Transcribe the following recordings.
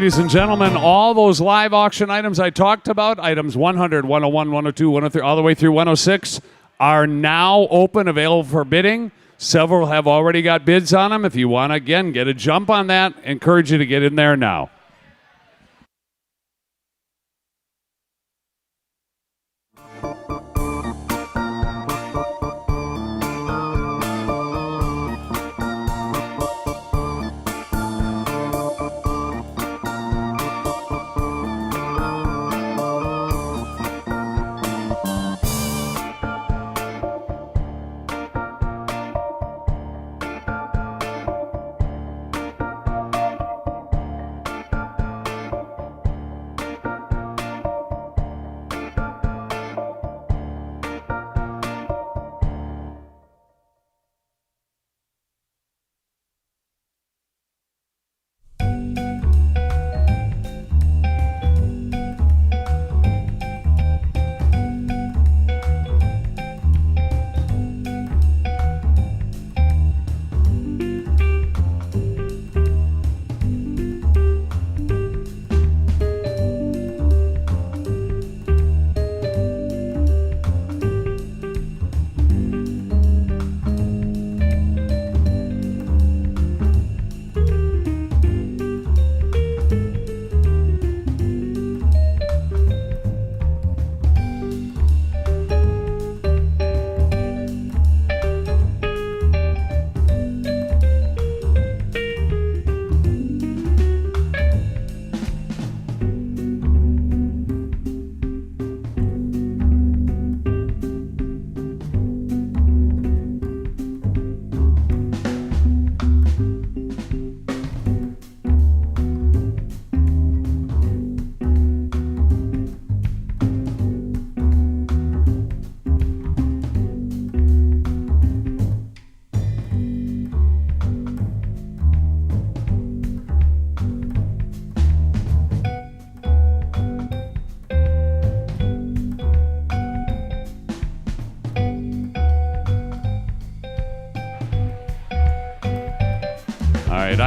Ladies and gentlemen, all those live auction items I talked about, items 100, 101, 102, 103, all the way through 106, are now open, available for bidding. Several have already got bids on them. If you want to, again, get a jump on that, encourage you to get in there now.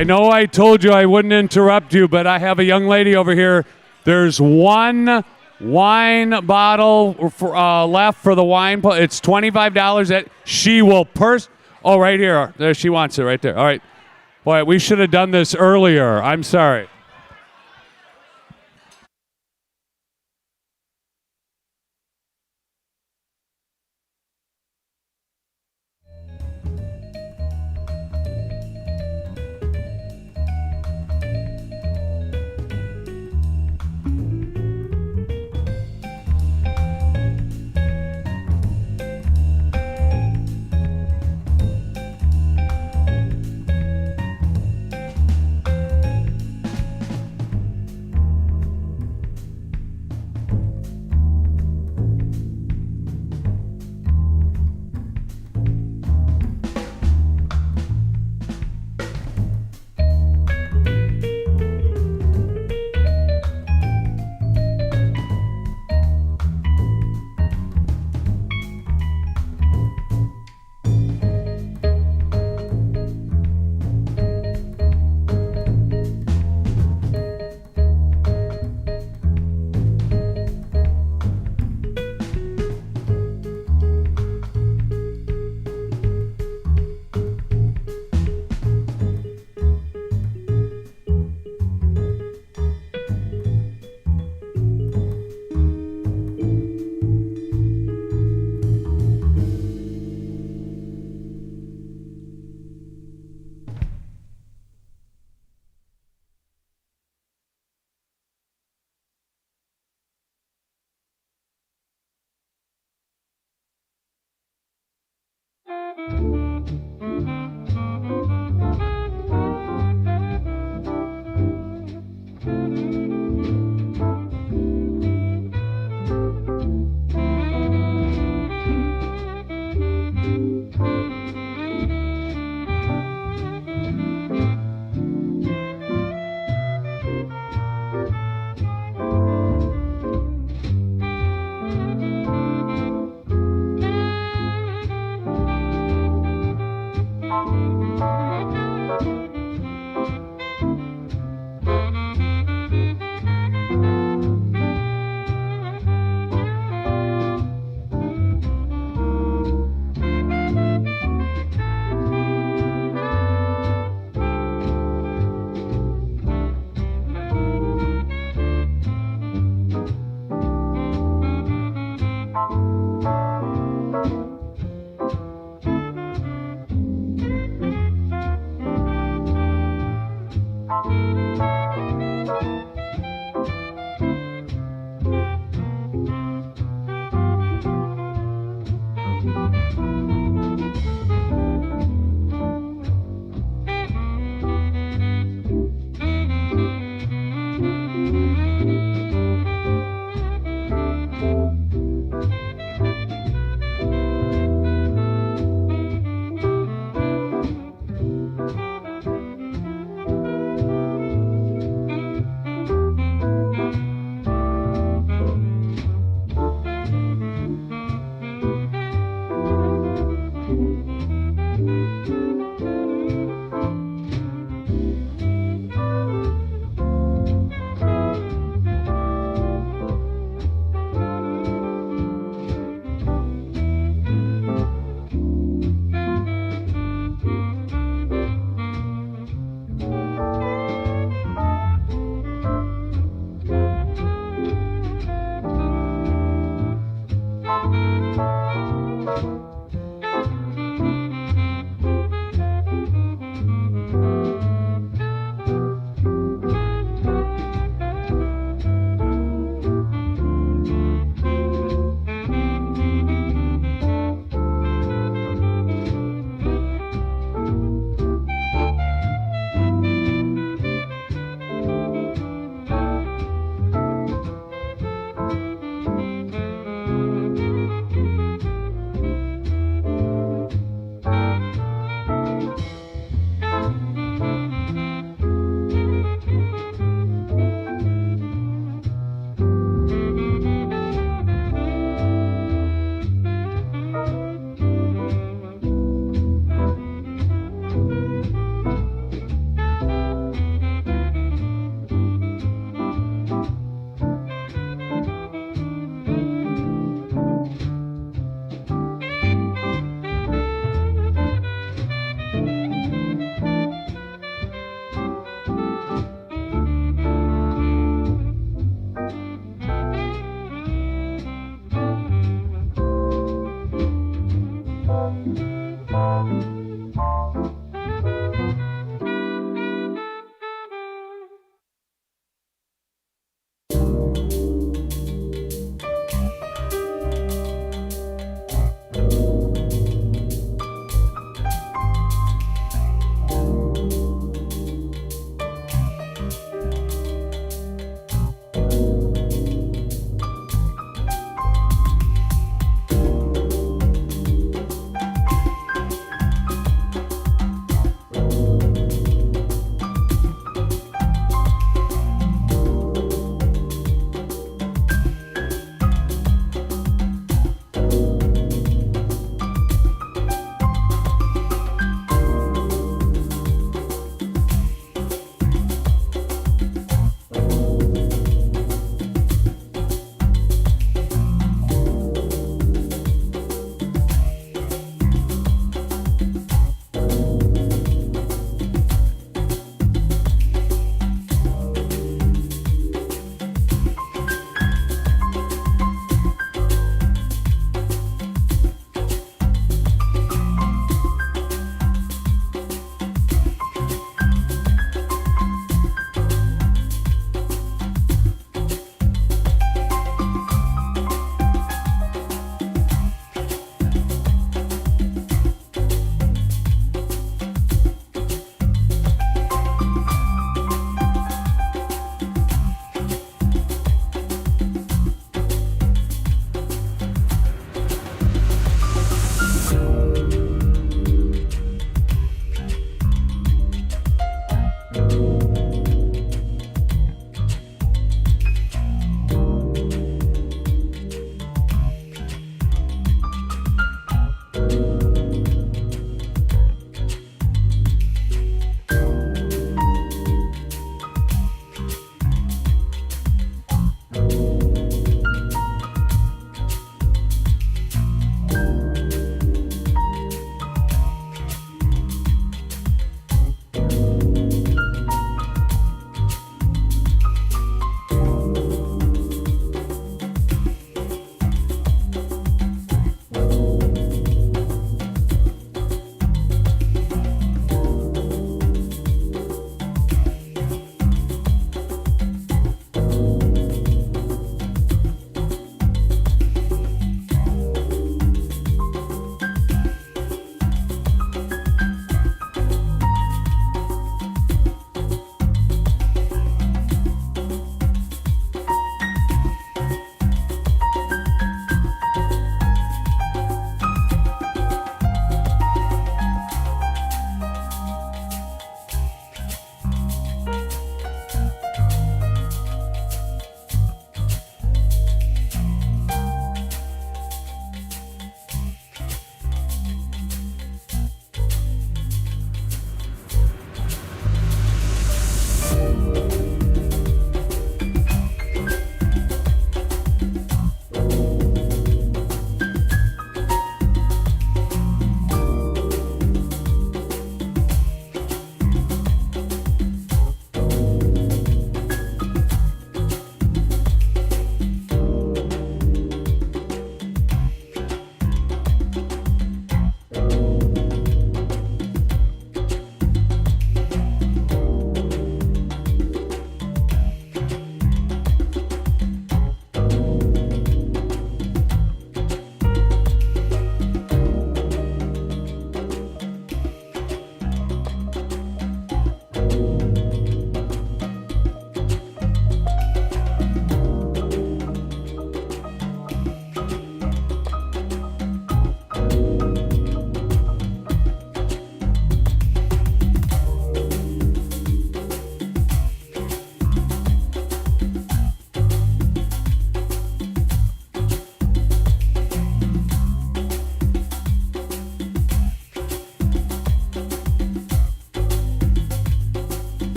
I know I told you I wouldn't interrupt you, but I have a young lady over here. There's one wine bottle left for the wine. It's $25. She will Oh, right here. There, she wants it right there. All right. Boy, we should have done this earlier. I'm sorry.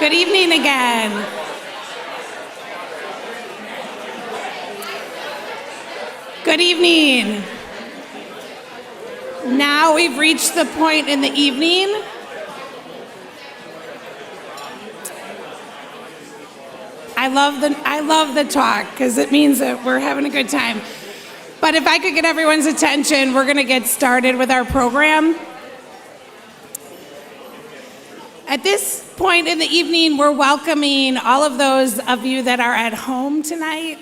Good evening again. Good evening. Now we've reached the point in the evening I love the talk because it means that we're having a good time. But if I could get everyone's attention, we're going to get started with our program. At this point in the evening, we're welcoming all of those of you that are at home tonight.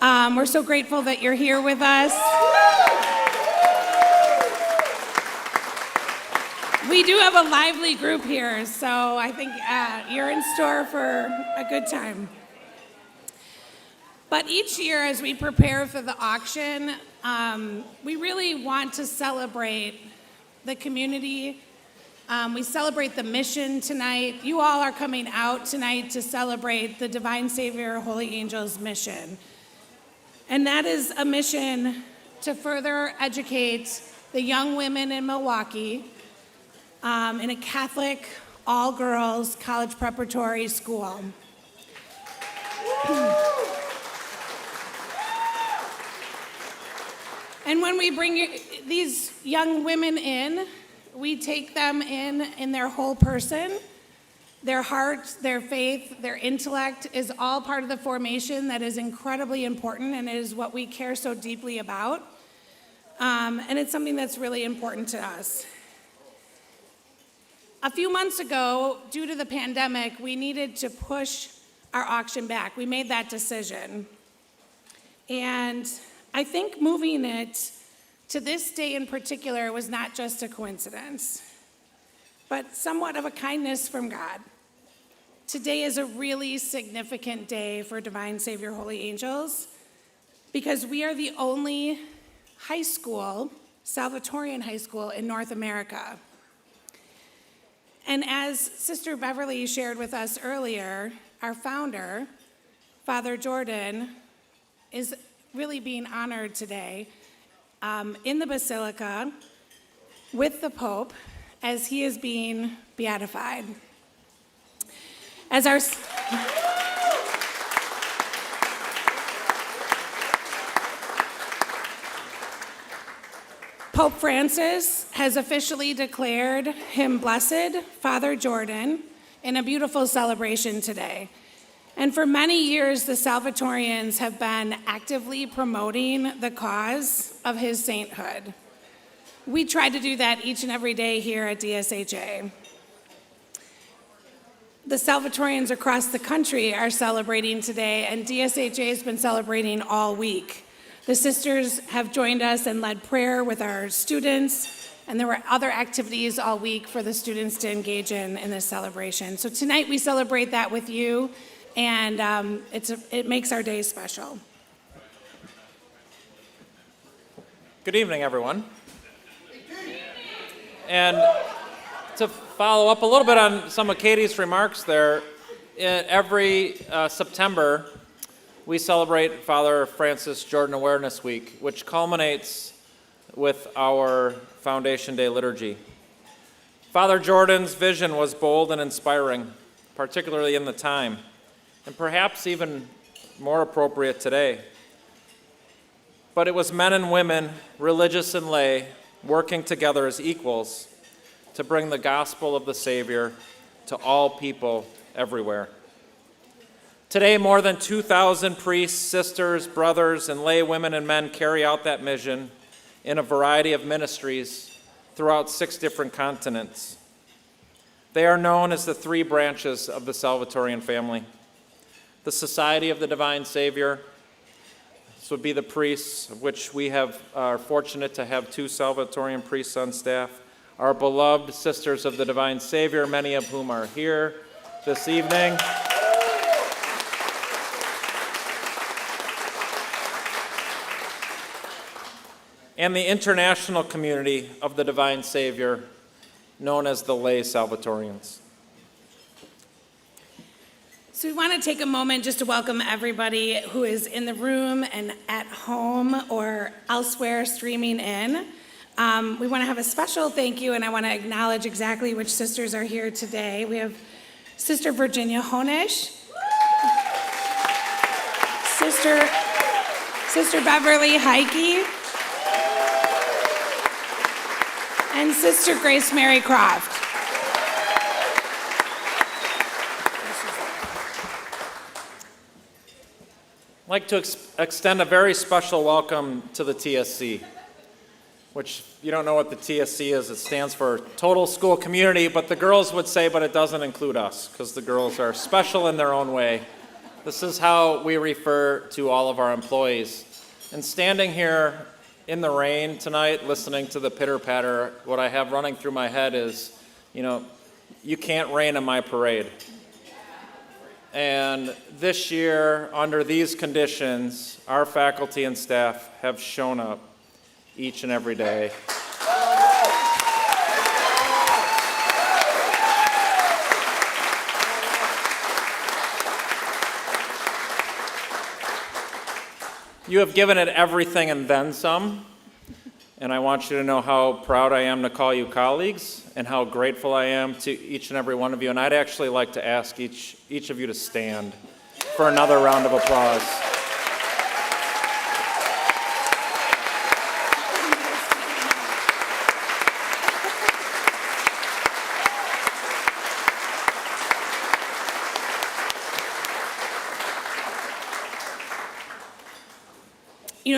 We're so grateful that you're here with us. We do have a lively group here, so I think you're in store for a good time. But each year as we prepare for the auction, we really want to celebrate the community. We celebrate the mission tonight. You all are coming out tonight to celebrate the Divine Savior Holy Angels mission. And that is a mission to further educate the young women in Milwaukee in a Catholic, all-girls college preparatory school. And when we bring these young women in, we take them in their whole person. Their heart, their faith, their intellect is all part of the formation that is incredibly important and is what we care so deeply about. And it's something that's really important to us. A few months ago, due to the pandemic, we needed to push our auction back. We made that decision. And I think moving it to this day in particular was not just a coincidence, but somewhat of a kindness from God. Today is a really significant day for Divine Savior Holy Angels because we are the only high school, Salvatorian high school in North America. And as Sister Beverly shared with us earlier, our founder, Father Jordan, is really being honored today in the Basilica with the Pope as he is being beatified. As our Pope Francis has officially declared him blessed, Father Jordan, in a beautiful celebration today. And for many years, the Salvatorians have been actively promoting the cause of his sainthood. We try to do that each and every day here at DSHA. The Salvatorians across the country are celebrating today, and DSHA has been celebrating all week. The sisters have joined us and led prayer with our students, and there were other activities all week for the students to engage in this celebration. So tonight we celebrate that with you, and it makes our day special. Good evening, everyone. And to follow up a little bit on some of Katie's remarks there, every September, we celebrate Father Francis Jordan Awareness Week, which culminates with our Foundation Day liturgy. Father Jordan's vision was bold and inspiring, particularly in the time, and perhaps even more appropriate today. But it was men and women, religious and lay, working together as equals to bring the gospel of the Savior to all people everywhere. Today, more than 2,000 priests, sisters, brothers, and lay women and men carry out that mission in a variety of ministries throughout 6 different continents. They are known as the 3 branches of the Salvatorian family. The Society of the Divine Savior. This would be the priests, of which we are fortunate to have 2 Salvatorian priests on staff. Our beloved Sisters of the Divine Savior, many of whom are here this evening. And the international community of the Divine Savior, known as the lay Salvatorians. So we want to take a moment just to welcome everybody who is in the room and at home or elsewhere streaming in. We want to have a special thank you, and I want to acknowledge exactly which sisters are here today. We have Sister Virginia Honish, Sister Beverly Heike, and Sister Grace Mary Croft. I'd like to extend a very special welcome to the TSC, which, if you don't know what the TSC is, it stands for Total School Community, but the girls would say, but it doesn't include us, because the girls are special in their own way. This is how we refer to all of our employees. And standing here in the rain tonight, listening to the pitter-patter, what I have running through my head is, you can't rain in my parade. And this year, under these conditions, our faculty and staff have shown up each and every day. You have given it everything and then some, and I want you to know how proud I am to call you colleagues and how grateful I am to each and every one of you. And I'd actually like to ask each of you to stand for another round of applause.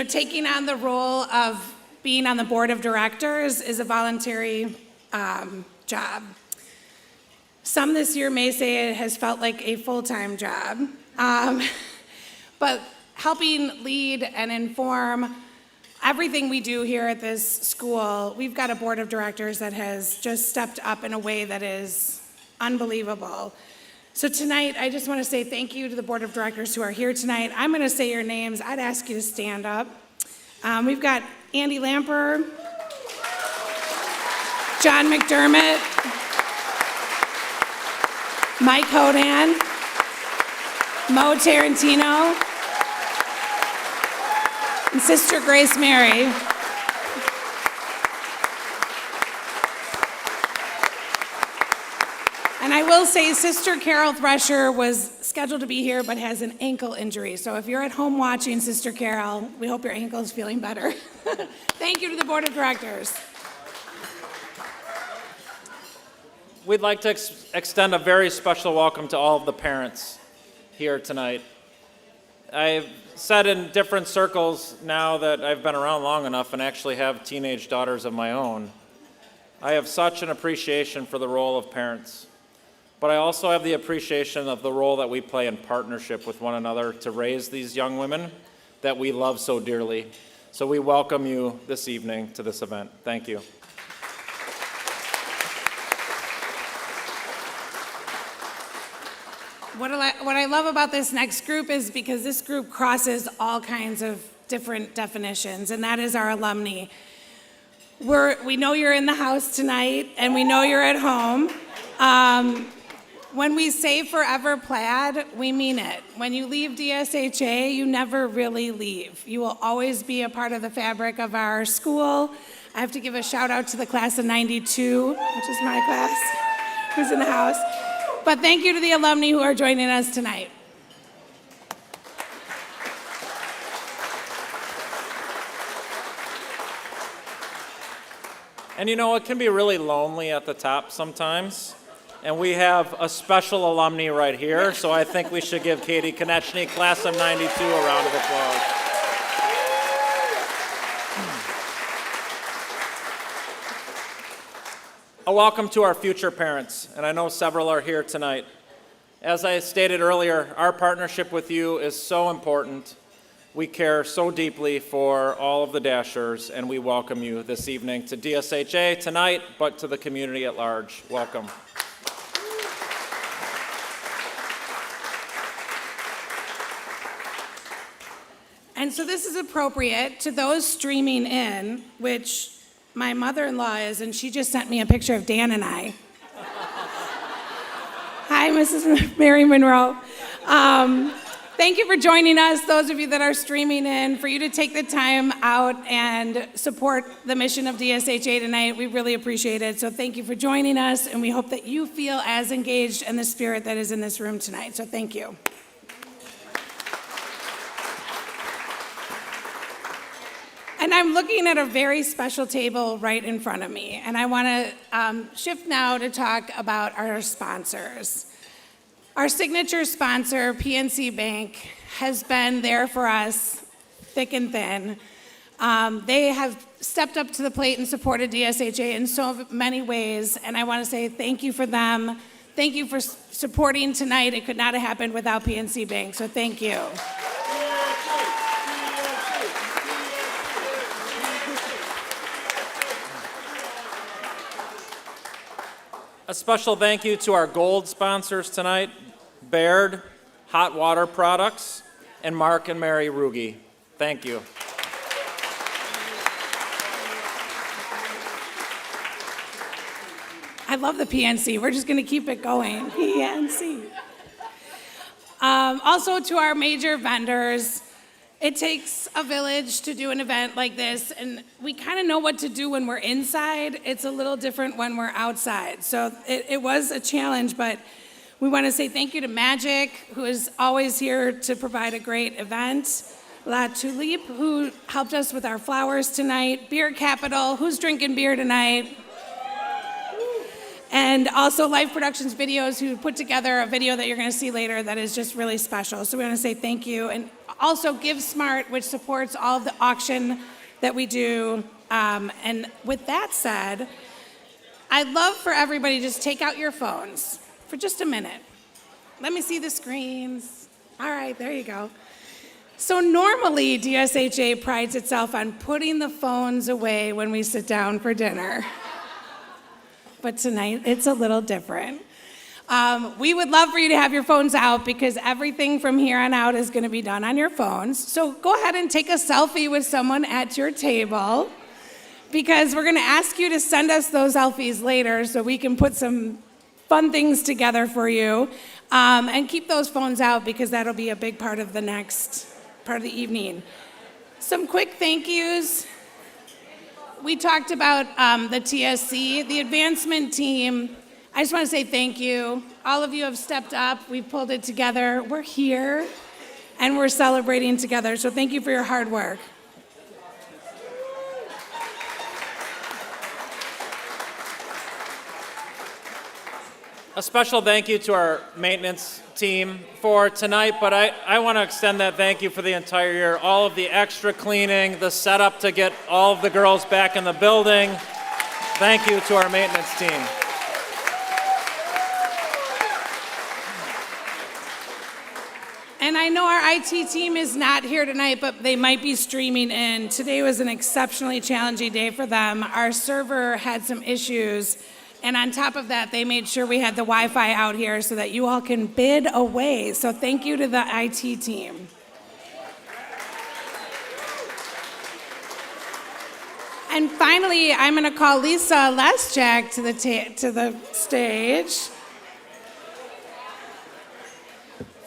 Taking on the role of being on the board of directors is a voluntary job. Some this year may say it has felt like a full-time job, but helping lead and inform everything we do here at this school, we've got a board of directors that has just stepped up in a way that is unbelievable. So tonight, I just want to say thank you to the board of directors who are here tonight. I'm going to say your names. I'd ask you to stand up. We've got Andy Lamper, John McDermott, Mike Hodan, Mo Tarantino, and Sister Grace Mary. And I will say Sister Carol Thresher was scheduled to be here but has an ankle injury. So if you're at home watching Sister Carol, we hope your ankle is feeling better. Thank you to the board of directors. We'd like to extend a very special welcome to all of the parents here tonight. I've said in different circles now that I've been around long enough and actually have teenage daughters of my own, I have such an appreciation for the role of parents. But I also have the appreciation of the role that we play in partnership with one another to raise these young women that we love so dearly. So we welcome you this evening to this event. Thank you. What I love about this next group is because this group crosses all kinds of different definitions, and that is our alumni. We know you're in the house tonight, and we know you're at home. When we say forever plaid, we mean it. When you leave DSHA, you never really leave. You will always be a part of the fabric of our school. I have to give a shout out to the class of '92, which is my class, who's in the house. But thank you to the alumni who are joining us tonight. And it can be really lonely at the top sometimes. And we have a special alumni right here, so I think we should give Katie Konechny, class of '92, a round of applause. A welcome to our future parents, and I know several are here tonight. As I stated earlier, our partnership with you is so important. We care so deeply for all of the Dashers, and we welcome you this evening to DSHA tonight, but to the community at large. Welcome. And so this is appropriate to those streaming in, which my mother-in-law is, and she just sent me a picture of Dan and I. Hi, Mrs. Mary Monroe. Thank you for joining us, those of you that are streaming in, for you to take the time out and support the mission of DSHA tonight. We really appreciate it. So thank you for joining us, and we hope that you feel as engaged in the spirit that is in this room tonight. So thank you. And I'm looking at a very special table right in front of me, and I want to shift now to talk about our sponsors. Our signature sponsor, PNC Bank, has been there for us thick and thin. They have stepped up to the plate and supported DSHA in so many ways, and I want to say thank you for them. Thank you for supporting tonight. It could not have happened without PNC Bank, so thank you. A special thank you to our gold sponsors tonight, Baird, Hot Water Products, and Mark and Mary Ruge. Thank you. I love the PNC. We're just going to keep it going. PNC. Also to our major vendors, it takes a village to do an event like this, and we kind of know what to do when we're inside. It's a little different when we're outside. So it was a challenge, but we want to say thank you to Magic, who is always here to provide a great event. La Tulipe, who helped us with our flowers tonight. Beer Capital, who's drinking beer tonight. And also Live Productions Videos, who put together a video that you're going to see later that is just really special. So we want to say thank you. And also Give Smart, which supports all of the auction that we do. And with that said, I'd love for everybody to just take out your phones for just a minute. Let me see the screens. All right, there you go. So normally DSHA prides itself on putting the phones away when we sit down for dinner. But tonight, it's a little different. We would love for you to have your phones out because everything from here on out is going to be done on your phones. So go ahead and take a selfie with someone at your table because we're going to ask you to send us those selfies later so we can put some fun things together for you. And keep those phones out because that'll be a big part of the next part of the evening. Some quick thank yous. We talked about the TSC, the advancement team. I just want to say thank you. All of you have stepped up. We've pulled it together. We're here, and we're celebrating together. So thank you for your hard work. A special thank you to our maintenance team for tonight, but I want to extend that thank you for the entire year. All of the extra cleaning, the setup to get all of the girls back in the building. Thank you to our maintenance team. And I know our IT team is not here tonight, but they might be streaming in. Today was an exceptionally challenging day for them. Our server had some issues. And on top of that, they made sure we had the Wi-Fi out here so that you all can bid away. So thank you to the IT team. And finally, I'm going to call Lisa Leschak to the stage.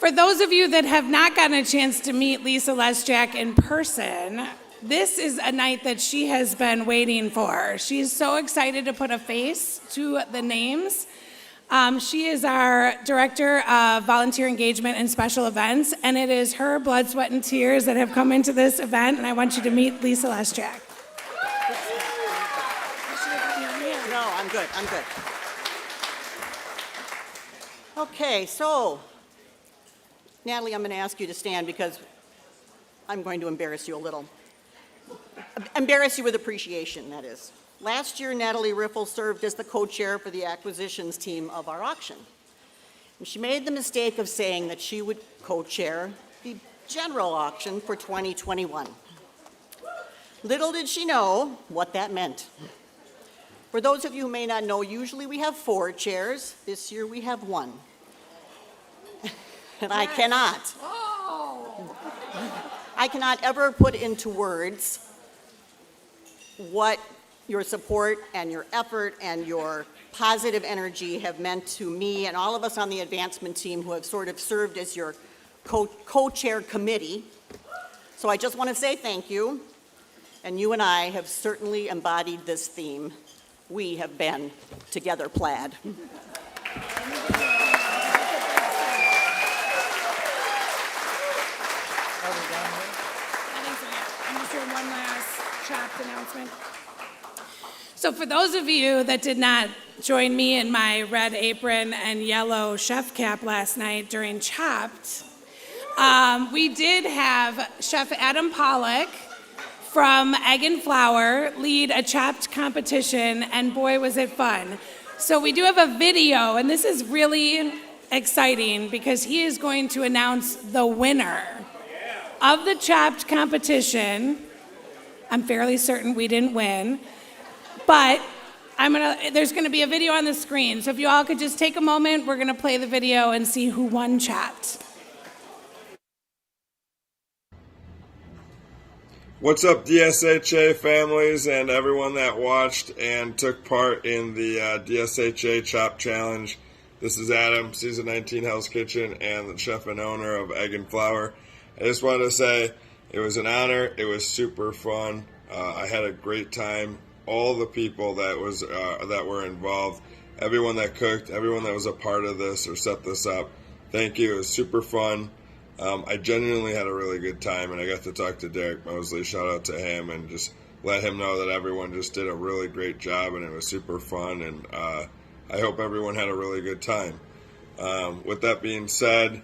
For those of you that have not gotten a chance to meet Lisa Leschak in person, this is a night that she has been waiting for. She's so excited to put a face to the names. She is our Director of Volunteer Engagement and Special Events, and it is her blood, sweat, and tears that have come into this event, and I want you to meet Lisa Leschak. No, I'm good. Okay, so, Natalie, I'm going to ask you to stand because I'm going to embarrass you a little. Embarrass you with appreciation, that is. Last year, Natalie Riffle served as the co-chair for the acquisitions team of our auction. And she made the mistake of saying that she would co-chair the general auction for 2021. Little did she know what that meant. For those of you who may not know, usually we have 4 chairs. This year we have 1. And I cannot. I cannot ever put into words what your support and your effort and your positive energy have meant to me and all of us on the advancement team who have sort of served as your co-chair committee. So I just want to say thank you. And you and I have certainly embodied this theme. We have been together plaid. I'm just doing one last chopped announcement. So for those of you that did not join me in my red apron and yellow chef cap last night during Chopped, we did have Chef Adam Pollock from Egg and Flour lead a Chopped competition, and boy, was it fun. So we do have a video, and this is really exciting because he is going to announce the winner of the Chopped competition. I'm fairly certain we didn't win, but there's gonna be a video on the screen. So if you all could just take a moment, we're gonna play the video and see who won Chopped. What's up, DSHA families and everyone that watched and took part in the DSHA Chop Challenge. This is Adam, Season 19 Hell's Kitchen, and the chef and owner of Egg and Flour. I just wanted to say it was an honor. It was super fun. I had a great time. All the people that were involved, everyone that cooked, everyone that was a part of this or set this up, thank you. It was super fun. I genuinely had a really good time, and I got to talk to Derek Mosley. Shout out to him, and just let him know that everyone just did a really great job, and it was super fun, and I hope everyone had a really good time. With that being said,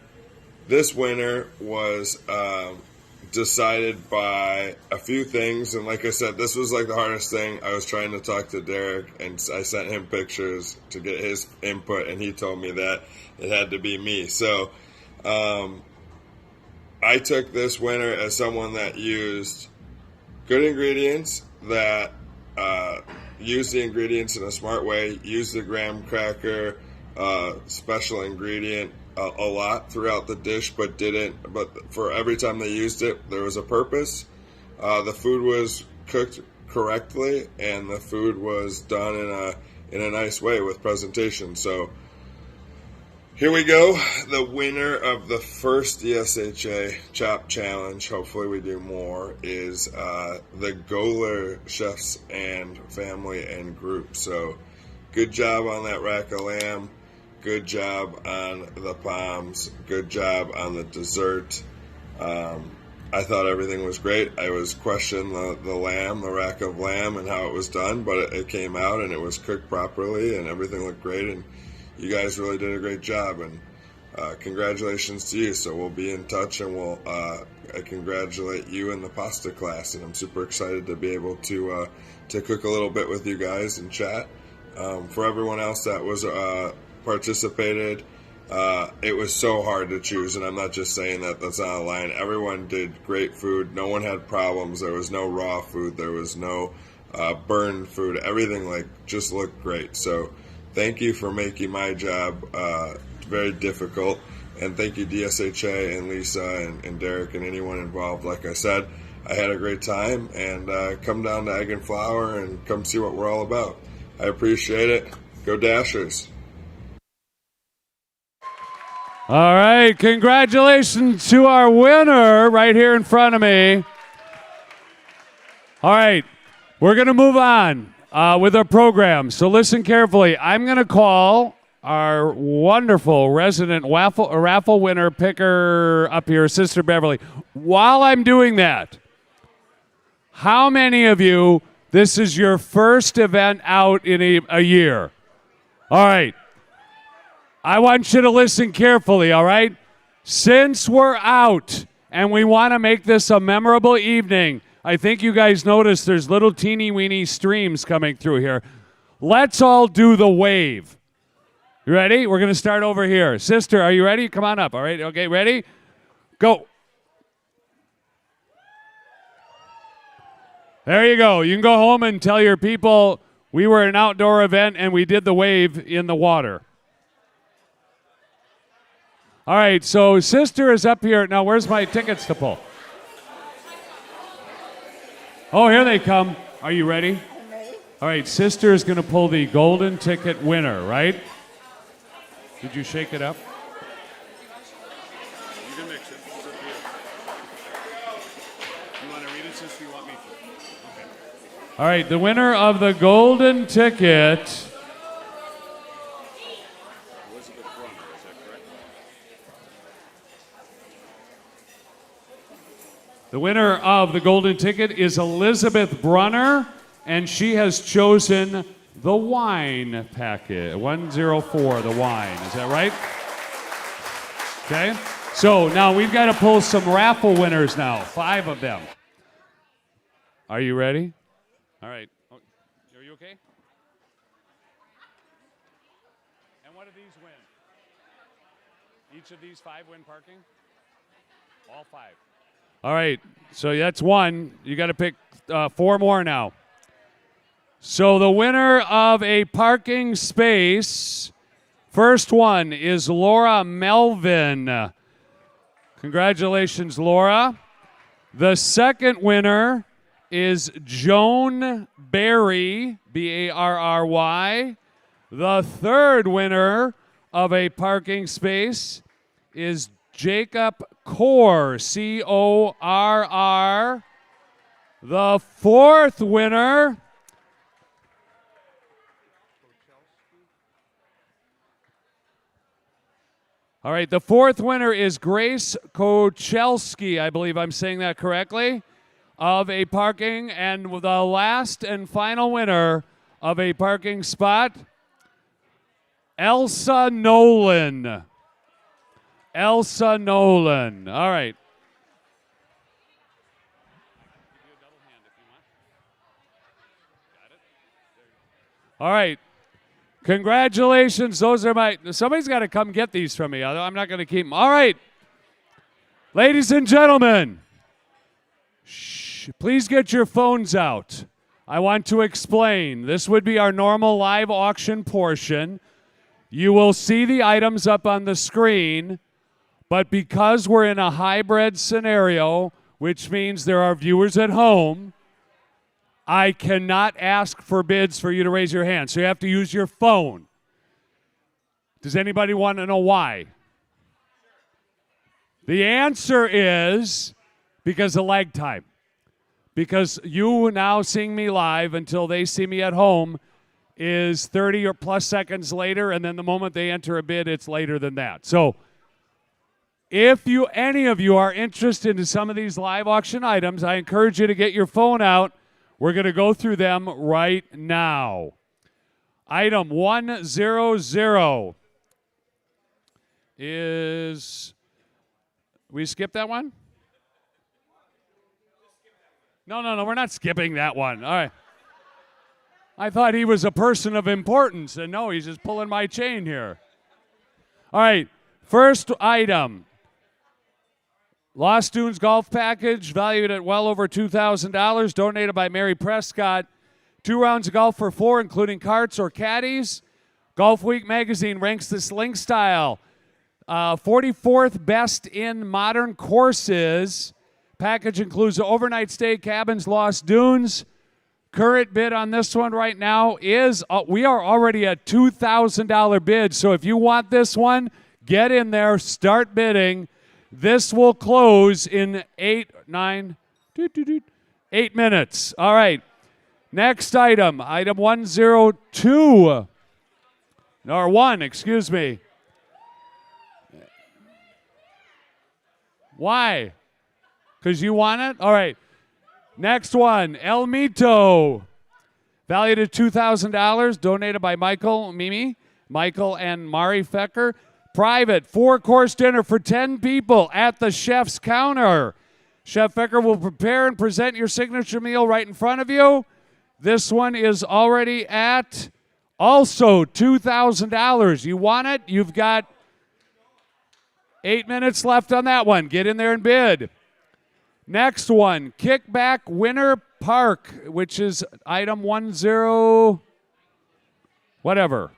this winner was decided by a few things, and like I said, this was like the hardest thing. I was trying to talk to Derek, and I sent him pictures to get his input, and he told me that it had to be me. So I took this winner as someone that used good ingredients, that used the ingredients in a smart way, used the graham cracker special ingredient a lot throughout the dish, but for every time they used it, there was a purpose. The food was cooked correctly, and the food was done in a nice way with presentation. So here we go. The winner of the first DSHA Chop Challenge, hopefully we do more, is the Goler Chefs and Family and Group. So good job on that rack of lamb. Good job on the palms. Good job on the dessert. I thought everything was great. I was questioning the lamb, the rack of lamb, and how it was done, but it came out and it was cooked properly and everything looked great. And you guys really did a great job, and congratulations to you. So we'll be in touch, and I congratulate you in the pasta class, and I'm super excited to be able to cook a little bit with you guys and chat. For everyone else that was participated, it was so hard to choose, and I'm not just saying that, that's not a line. Everyone did great food. No one had problems. There was no raw food. There was no burned food. Everything just looked great. So thank you for making my job very difficult, and thank you DSHA and Lisa and Derek and anyone involved. Like I said, I had a great time, and come down to Egg and Flour and come see what we're all about. I appreciate it. Go Dashers. All right, congratulations to our winner right here in front of me. All right, we're going to move on with our program. So listen carefully. I'm going to call our wonderful resident raffle winner picker up here, Sister Beverly. While I'm doing that, how many of you, this is your first event out in a year? All right. I want you to listen carefully, all right? Since we're out and we want to make this a memorable evening, I think you guys noticed there's little teeny-weeny streams coming through here. Let's all do the wave. You ready? We're going to start over here. Sister, are you ready? Come on up, all right? Okay, ready? Go. There you go. You can go home and tell your people we were an outdoor event and we did the wave in the water. All right, so Sister is up here. Now, where's my tickets to pull? Oh, here they come. Are you ready? I'm ready. All right, Sister is going to pull the golden ticket winner, right? Did you shake it up? You can mix it. Francis, do you want me to? Okay. All right, the winner of the golden ticket. The winner of the golden ticket is Elizabeth Brunner, and she has chosen the wine packet. 104, the wine. Is that right? Okay. So now we've got to pull some raffle winners now, 5 of them. Are you ready? All right. Oh, are you okay? And what do these win? Each of these 5 win parking? All 5. All right, so that's 1. You got to pick 4 more now. So the winner of a parking space, first one is Laura Melvin. Congratulations, Laura. The second winner is Joan Barry, Barry. The third winner of a parking space is Jacob Corr, Corr. The fourth winner All right, the fourth winner is Grace Kochelski. I believe I'm saying that correctly, of a parking. And the last and final winner of a parking spot, Elsa Nolan. Elsa Nolan. All right. All right. Congratulations. Those are my... Somebody's got to come get these from me. I'm not going to keep them. All right. Ladies and gentlemen, please get your phones out. I want to explain. This would be our normal live auction portion. You will see the items up on the screen, but because we're in a hybrid scenario, which means there are viewers at home, I cannot ask for bids for you to raise your hand, so you have to use your phone. Does anybody want to know why? The answer is because of lag time. Because you now seeing me live until they see me at home is 30 or plus seconds later, and then the moment they enter a bid, it's later than that. So if any of you are interested in some of these live auction items, I encourage you to get your phone out. We're going to go through them right now. Item 100 is... We skip that one? No, we're not skipping that one. All right. I thought he was a person of importance, and no, he's just pulling my chain here. All right, first item. Lost Dunes golf package, valued at well over $2,000, donated by Mary Prescott. 2 rounds of golf for 4, including carts or caddies. Golf Week magazine ranks this link style 44th best in modern courses. Package includes overnight stay, cabins, Lost Dunes. Current bid on this one right now is, we are already at $2,000 bid. So if you want this one, get in there, start bidding. This will close in 8 minutes. All right. Next item, item 102. Or 1, excuse me. Why? Because you want it? All right. Next one, El Mito. Valued at $2,000, donated by Michael and Mari Fecker. Private 4-course dinner for 10 people at the chef's counter. Chef Fecker will prepare and present your signature meal right in front of you. This one is already at also $2,000. You want it? You've got 8 minutes left on that one. Get in there and bid. Next one, Kickback Winter Park, which is item 10, whatever.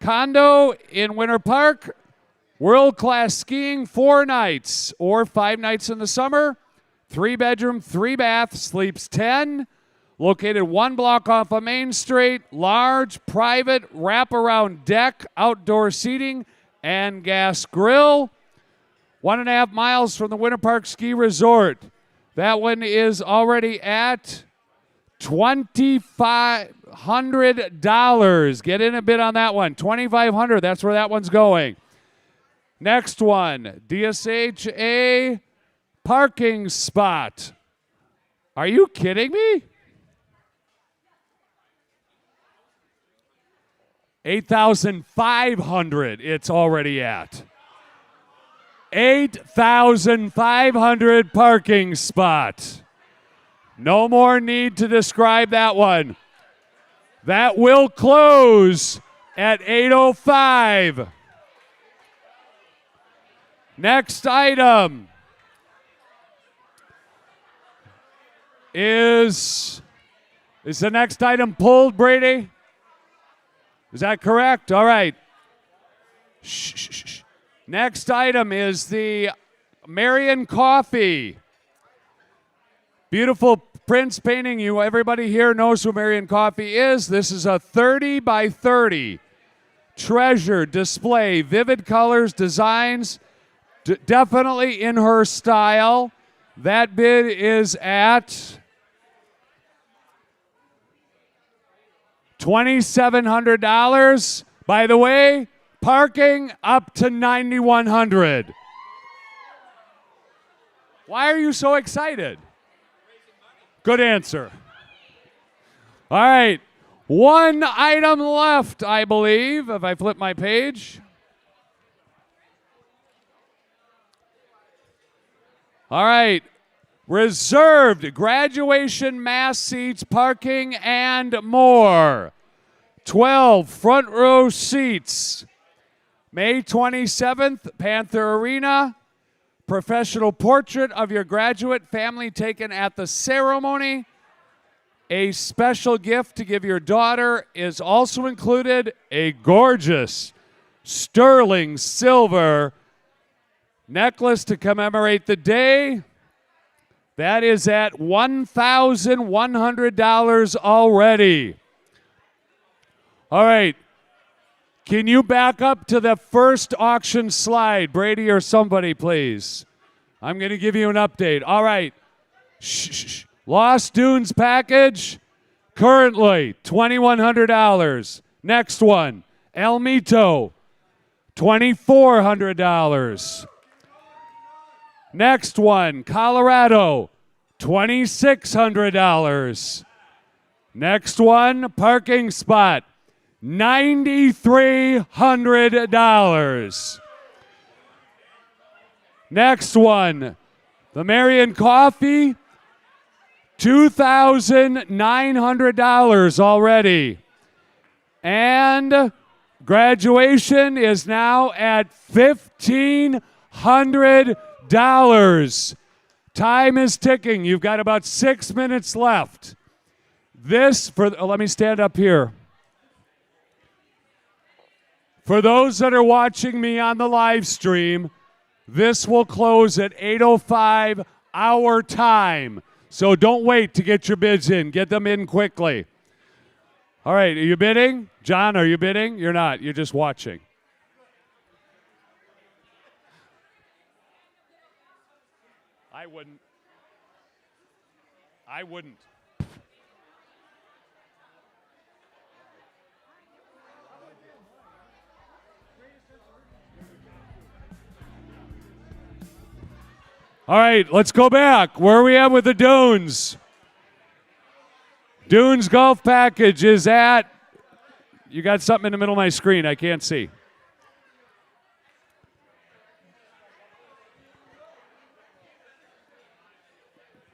Condo in Winter Park, world-class skiing 4 nights or 5 nights in the summer. 3-bedroom, 3-bath, sleeps 10. Located 1 block off of Main Street. Large, private, wraparound deck, outdoor seating, and gas grill. 1.5 miles from the Winter Park Ski Resort. That one is already at $2,500. Get in a bid on that one. $2,500. That's where that one's going. Next one, DSHA parking spot. Are you kidding me? $8,500 it's already at. 8,500 parking spot. No more need to describe that one. That will close at 8:05. Next item is the next item pulled, Brady? Is that correct? All right. Shh. Next item is the Marion Coffee. Beautiful Prince painting. Everybody here knows who Marion Coffee is. This is a 30 by 30 treasure display. Vivid colors, designs, definitely in her style. That bid is at $2,700. By the way, parking up to $9,100. Why are you so excited? Good answer. All right. One item left, I believe, if I flip my page. All right. Reserved graduation mass seats, parking, and more. 12 front row seats. May 27th, Panther Arena. Professional portrait of your graduate family taken at the ceremony. A special gift to give your daughter is also included. A gorgeous sterling silver necklace to commemorate the day. That is at $1,100 already. All right. Can you back up to the first auction slide, Brady or somebody, please? I'm going to give you an update. All right. Shh. Lost Dunes package, currently $2,100. Next one, El Mito, $2,400. Next one, Colorado, $2,600. Next one, parking spot, $9,300. Next one, the Marion Coffee, $2,900 already. And graduation is now at $1,500. Time is ticking. You've got about 6 minutes left. Let me stand up here. For those that are watching me on the live stream, this will close at 8:05 our time. So don't wait to get your bids in. Get them in quickly. All right, are you bidding? John, are you bidding? You're not. You're just watching. I wouldn't. All right, let's go back. Where are we at with the Dunes? Dunes golf package is at, you got something in the middle of my screen I can't see.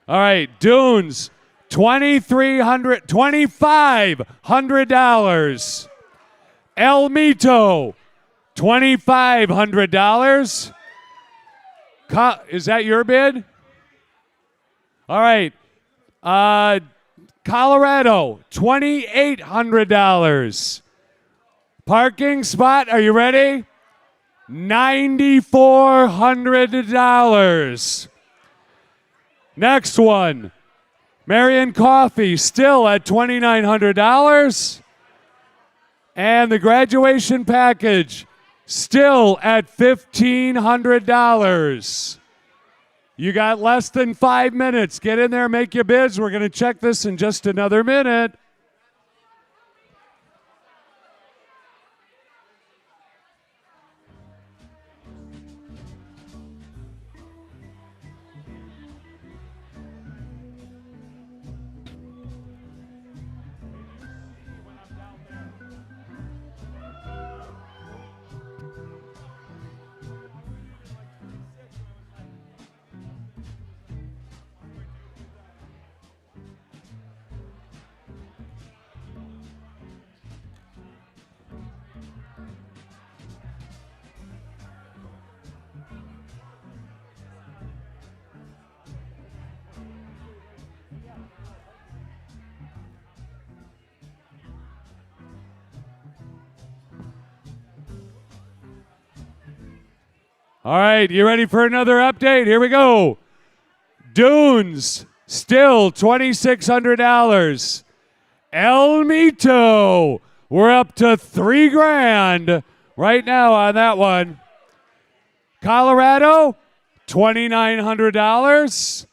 All right, Dunes, $2,500. El Mito, $2,500. Is that your bid? All right. Colorado, $2,800. Parking spot, are you ready? $9,400. Next one, Marion Coffee, still at $2,900. And the graduation package, still at $1,500. You got less than 5 minutes. Get in there, make your bids. We're going to check this in just another minute. All right, you ready for another update? Here we go. Dunes, still $2,600. El Mito, we're up to $3,000 right now on that one. Colorado, $2,900.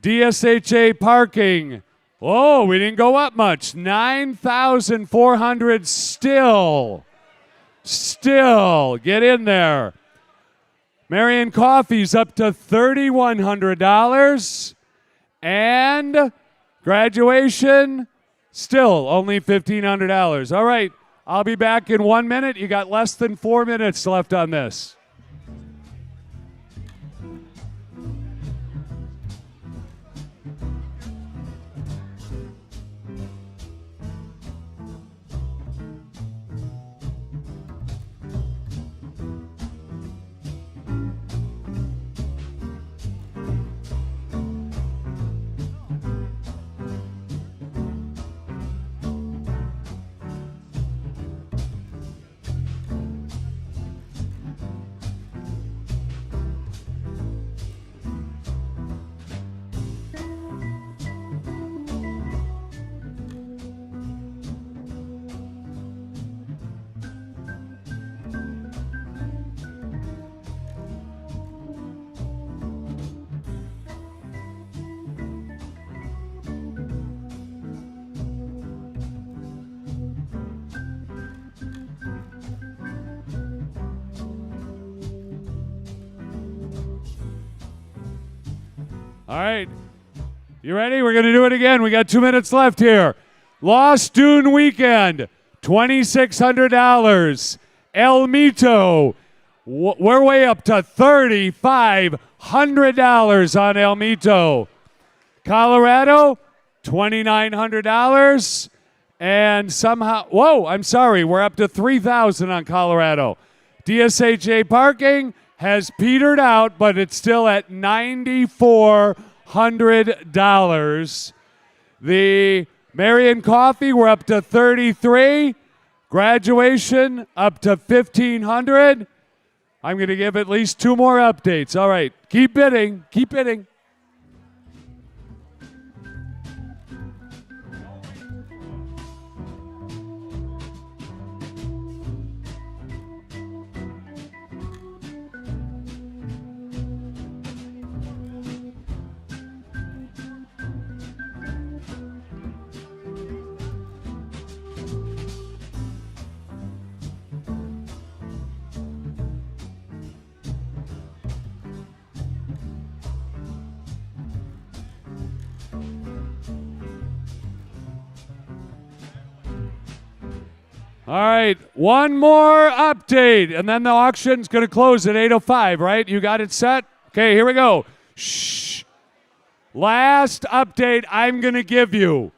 DSHA parking. Oh, we didn't go up much. $9,400 still. Still, get in there. Marion Coffee's up to $3,100. And graduation, still only $1,500. All right, I'll be back in 1 minute. You got less than 4 minutes left on this. All right. You ready? We're going to do it again. We got 2 minutes left here. Lost Dune Weekend, $2,600. El Mito, we're way up to $3,500 on El Mito. Colorado, $2,900. And somehow, whoa, I'm sorry, we're up to $3,000 on Colorado. DSHA parking has petered out, but it's still at $9,400. The Marion Coffee, we're up to $33,000. Graduation up to $1,500. I'm going to give at least 2 more updates. All right, keep bidding, keep bidding. All right, one more update, and then the auction's going to close at 8:05, right? You got it set? Okay, here we go. Shh. Last update I'm going to give you.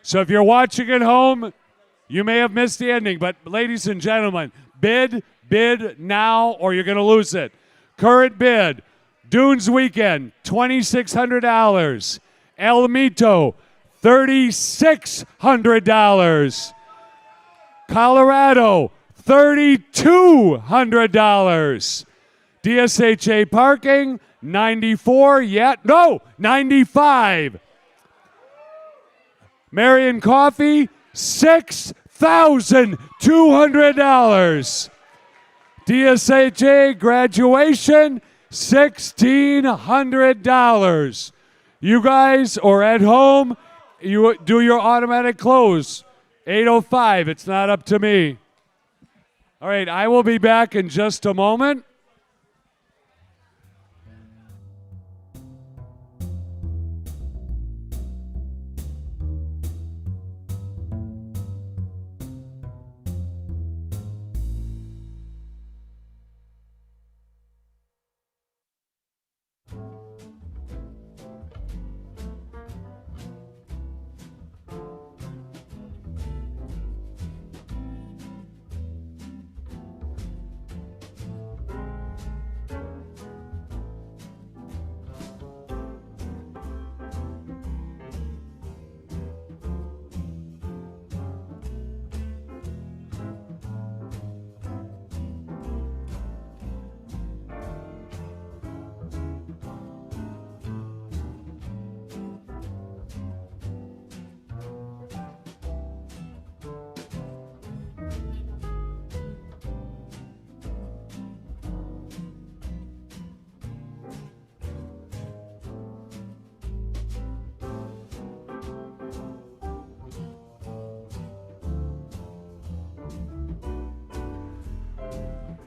So if you're watching at home, you may have missed the ending, but ladies and gentlemen, bid now or you're going to lose it. Current bid, Dunes Weekend, $2,600. El Mito, $3,600. Colorado, $3,200. DSHA parking, $95. Marion Coffee, $6,200. DSHA graduation, $1,600. You guys, or at home, you do your automatic close. 8:05. It's not up to me. All right, I will be back in just a moment.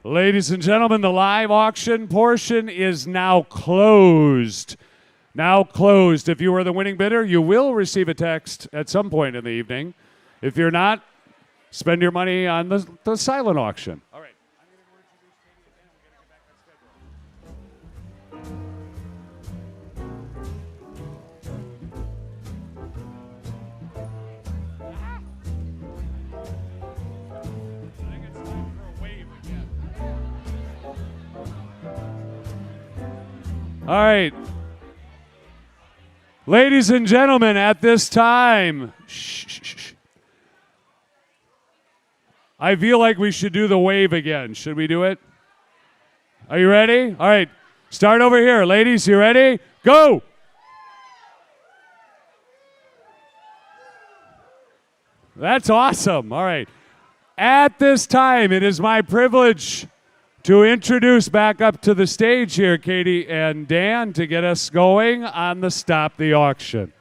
Ladies and gentlemen, the live auction portion is now closed. Now closed. If you are the winning bidder, you will receive a text at some point in the evening. If you're not, spend your money on the silent auction. All right. All right. Ladies and gentlemen, at this time, I feel like we should do the wave again. Should we do it? Are you ready? All right. Start over here. Ladies, you ready? Go! That's awesome. All right. At this time, it is my privilege to introduce back up to the stage here Katie and Dan to get us going on the Stop the Auction.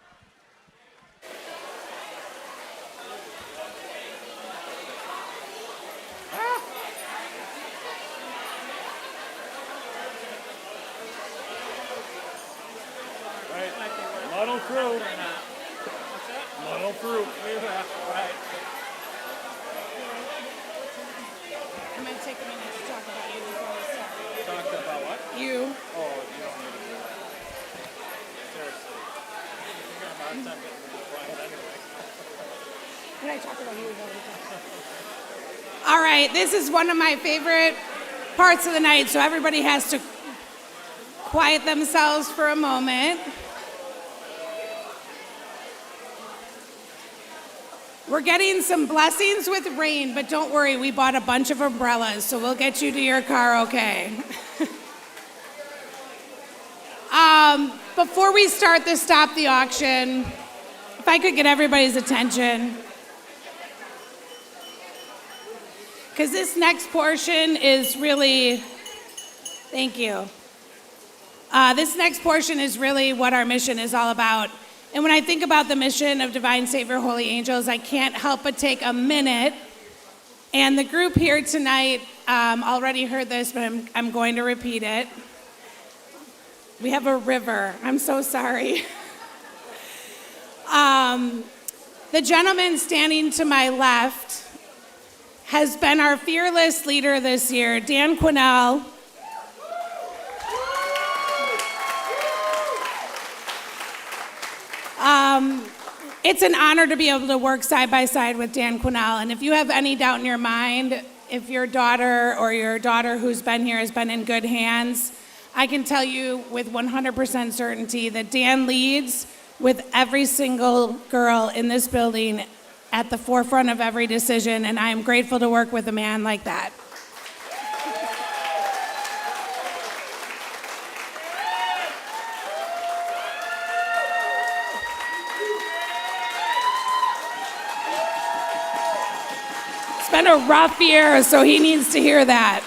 Muddle through. Muddle through. Right. I'm going to take a minute to talk about you before we start. Talked about what? You. Oh, you don't need to do that. Seriously. You're going to have a hard time getting me to be quiet anyway. When I talk about you, we've already talked. All right, this is one of my favorite parts of the night, so everybody has to quiet themselves for a moment. We're getting some blessings with rain, but don't worry, we bought a bunch of umbrellas, so we'll get you to your car okay. Before we start the Stop the Auction, if I could get everybody's attention, because this next portion is really, thank you. This next portion is really what our mission is all about. And when I think about the mission of Divine Savior, Holy Angels, I can't help but take a minute. And the group here tonight already heard this, but I'm going to repeat it. We have a river. I'm so sorry. The gentleman standing to my left has been our fearless leader this year, Dan Quinnell. It's an honor to be able to work side by side with Dan Quinnell. And if you have any doubt in your mind, if your daughter or your daughter who's been here has been in good hands, I can tell you with 100% certainty that Dan leads with every single girl in this building at the forefront of every decision, and I am grateful to work with a man like that. It's been a rough year, so he needs to hear that.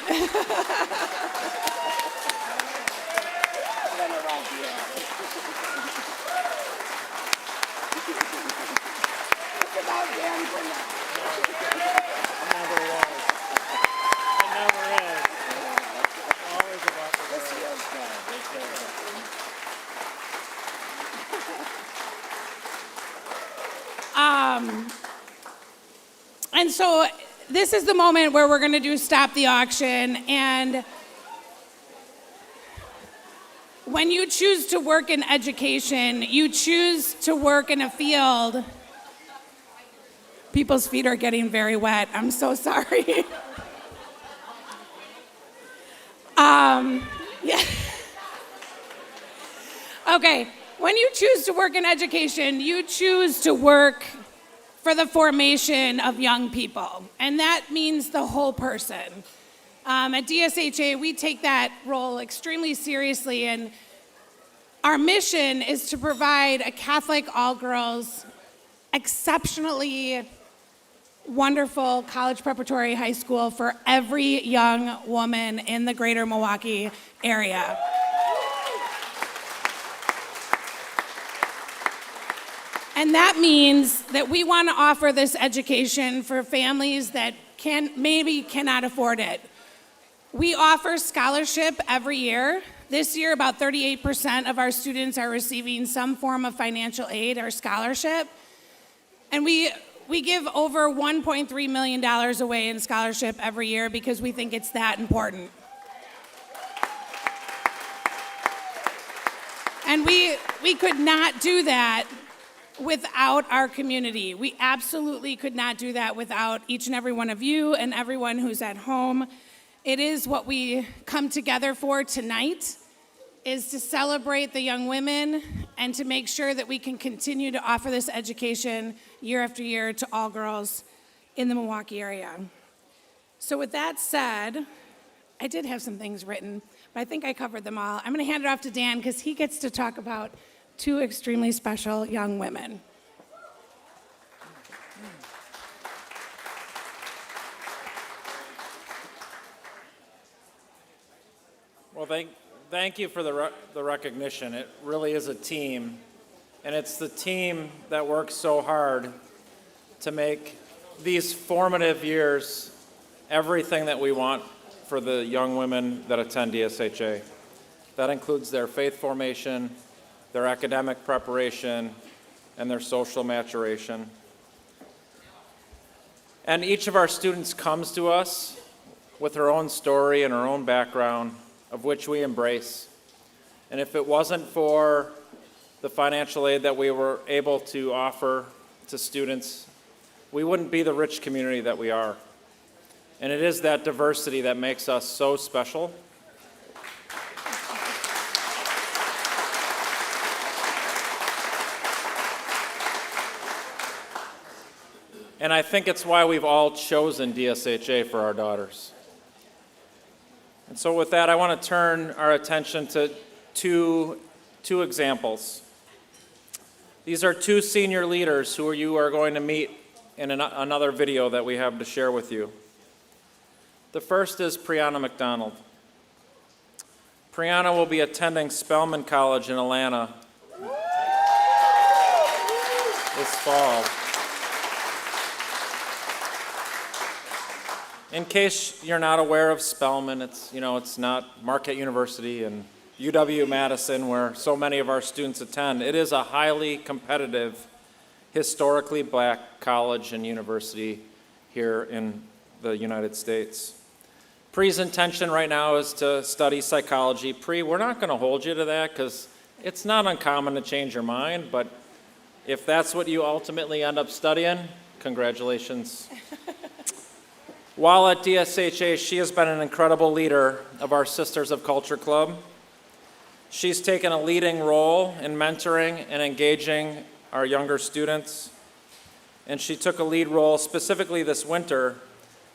And so this is the moment where we're going to do Stop the Auction. And when you choose to work in education, you choose to work in a field. People's feet are getting very wet. I'm so sorry. Yeah. Okay, when you choose to work in education, you choose to work for the formation of young people, and that means the whole person. At DSHA, we take that role extremely seriously, and our mission is to provide a Catholic all-girls, exceptionally wonderful college preparatory high school for every young woman in the greater Milwaukee area. And that means that we want to offer this education for families that maybe cannot afford it. We offer scholarship every year. This year, about 38% of our students are receiving some form of financial aid or scholarship. And we give over $1.3 million away in scholarship every year because we think it's that important. And we could not do that without our community. We absolutely could not do that without each and every one of you and everyone who's at home. It is what we come together for tonight, is to celebrate the young women and to make sure that we can continue to offer this education year after year to all girls in the Milwaukee area. So with that said, I did have some things written, but I think I covered them all. I'm going to hand it off to Dan because he gets to talk about two extremely special young women. Well, thank you for the recognition. It really is a team, and it's the team that works so hard to make these formative years everything that we want for the young women that attend DSHA. That includes their faith formation, their academic preparation, and their social maturation. And each of our students comes to us with her own story and her own background, of which we embrace. And if it wasn't for the financial aid that we were able to offer to students, we wouldn't be the rich community that we are. And it is that diversity that makes us so special. And I think it's why we've all chosen DSHA for our daughters. And so with that, I want to turn our attention to two examples. These are two senior leaders who you are going to meet in another video that we have to share with you. The first is Brianna McDonald. Brianna will be attending Spelman College in Atlanta this fall. In case you're not aware of Spelman, it's not Marquette University and UW-Madison where so many of our students attend. It is a highly competitive, historically black college and university here in the United States. Pri's intention right now is to study psychology. Pri, we're not going to hold you to that because it's not uncommon to change your mind, but if that's what you ultimately end up studying, congratulations. While at DSHA, she has been an incredible leader of our Sisters of Culture Club. She's taken a leading role in mentoring and engaging our younger students, and she took a lead role specifically this winter,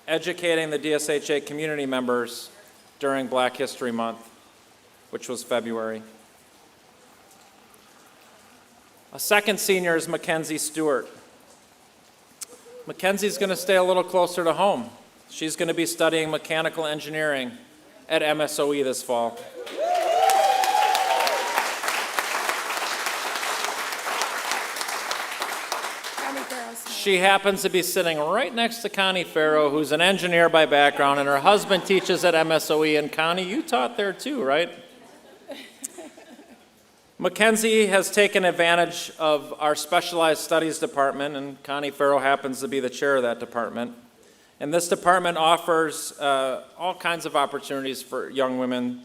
educating the DSHA community members during Black History Month, which was February. A second senior is Mackenzie Stewart. Mackenzie's going to stay a little closer to home. She's going to be studying mechanical engineering at MSOE this fall. She happens to be sitting right next to Connie Farrow, who's an engineer by background, and her husband teaches at MSOE. And Connie, you taught there too, right? Mackenzie has taken advantage of our specialized studies department, and Connie Farrow happens to be the chair of that department. And this department offers all kinds of opportunities for young women.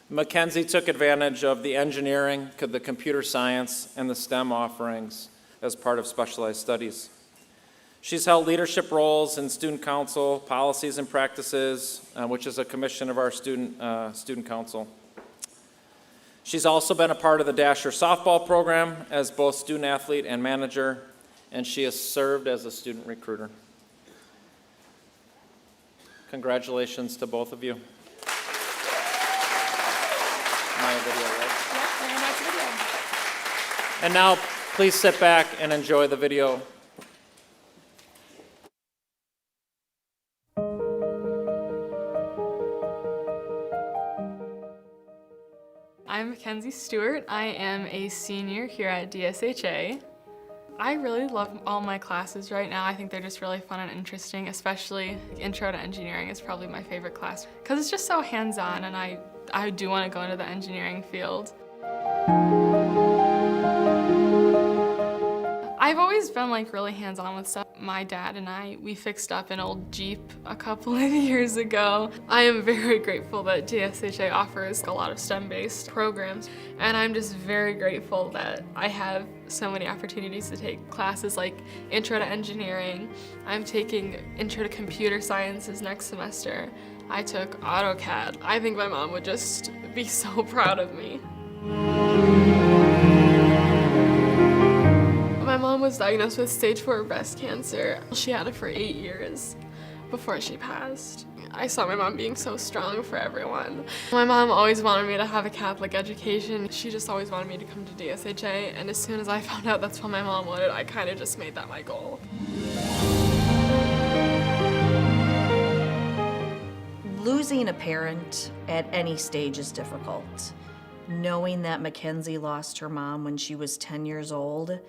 Mackenzie took advantage of the engineering, the computer science, and the STEM offerings as part of specialized studies. She's held leadership roles in student council, policies and practices, which is a commission of our student council. She's also been a part of the DSHA softball program as both student athlete and manager, and she has served as a student recruiter. Congratulations to both of you. My video, right? Yep, very much video. And now, please sit back and enjoy the video. I'm Mackenzie Stewart. I am a senior here at DSHA. I really love all my classes right now. I think they're just really fun and interesting, especially Intro to Engineering is probably my favorite class because it's just so hands-on, and I do want to go into the engineering field. I've always been really hands-on with stuff. My dad and we fixed up an old Jeep a couple of years ago. I am very grateful that DSHA offers a lot of STEM-based programs, and I'm just very grateful that I have so many opportunities to take classes like Intro to Engineering. I'm taking Intro to Computer Sciences next semester. I took AutoCAD. I think my mom would just be so proud of me. My mom was diagnosed with stage 4 breast cancer. She had it for 8 years before she passed. I saw my mom being so strong for everyone. My mom always wanted me to have a Catholic education. She just always wanted me to come to DSHA, and as soon as I found out that's what my mom wanted, I kind of just made that my goal. Losing a parent at any stage is difficult. Knowing that Mackenzie lost her mom when she was 10 years old,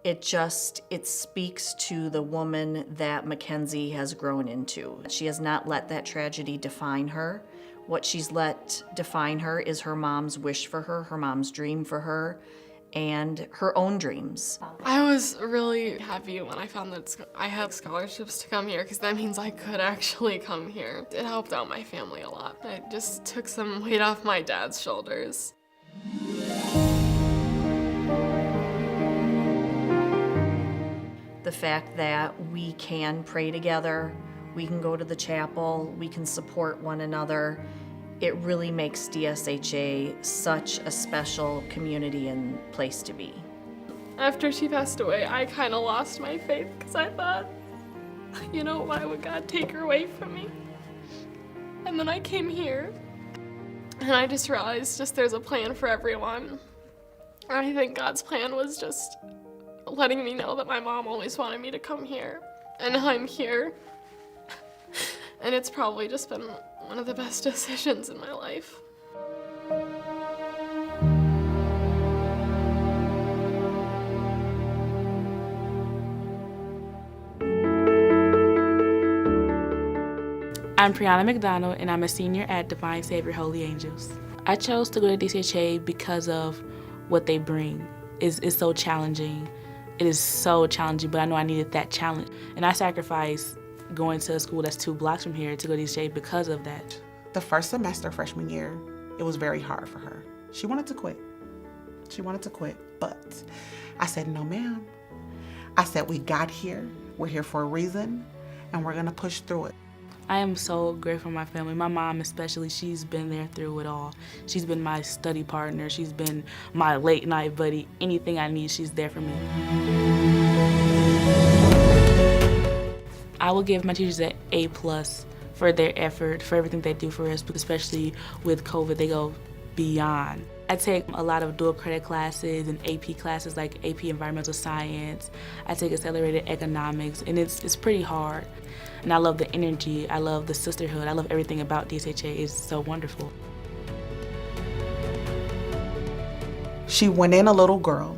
it speaks to the woman that Mackenzie has grown into. She has not let that tragedy define her. What she's let define her is her mom's wish for her mom's dream for her, and her own dreams. I was really happy when I found that I had scholarships to come here, because that means I could actually come here. It helped out my family a lot. It just took some weight off my dad's shoulders. The fact that we can pray together, we can go to the chapel, we can support one another, it really makes DSHA such a special community and place to be. After she passed away, I kind of lost my faith because I thought, why would God take her away from me? And then I came here and I just realized there's a plan for everyone. And I think God's plan was just letting me know that my mom always wanted me to come here. And now I'm here. And it's probably just been one of the best decisions in my life. I'm Brianna McDonald, and I'm a senior at Divine Savior Holy Angels. I chose to go to DSHA because of what they bring. It's so challenging. It is so challenging, but I know I needed that challenge. And I sacrificed going to a school that's 2 blocks from here to go to DSHA because of that. The first semester, freshman year, it was very hard for her. She wanted to quit. But I said, no, ma'am. I said, we got here. We're here for a reason, and we're gonna push through it. I am so grateful for my family. My mom especially, she's been there through it all. She's been my study partner. She's been my late night buddy. Anything I need, she's there for me. I will give my teachers an A+ for their effort, for everything they do for us, especially with COVID, they go beyond. I take a lot of dual credit classes and AP classes like AP Environmental Science. I take Accelerated Economics, and it's pretty hard. And I love the energy, I love the sisterhood, I love everything about DSHA. It's so wonderful. She went in a little girl,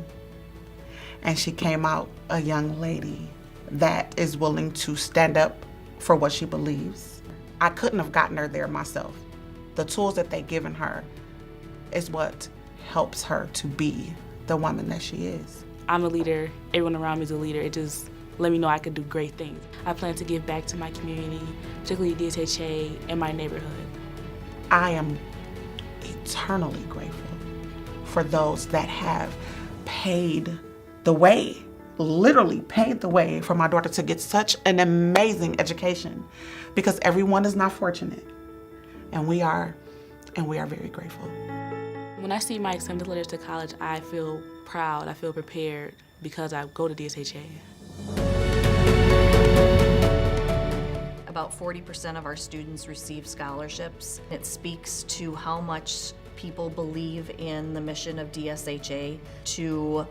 and she came out a young lady that is willing to stand up for what she believes. I couldn't have gotten her there myself. The tools that they've given her is what helps her to be the woman that she is. I'm a leader. Everyone around me is a leader. It just let me know I could do great things. I plan to give back to my community, particularly DSHA and my neighborhood. I am eternally grateful for those that have paved the way, literally paved the way for my daughter to get such an amazing education, because everyone is not fortunate, and we are very grateful. When I see my acceptance letters to college, I feel proud, I feel prepared because I go to DSHA. About 40% of our students receive scholarships. It speaks to how much people believe in the mission of DSHA to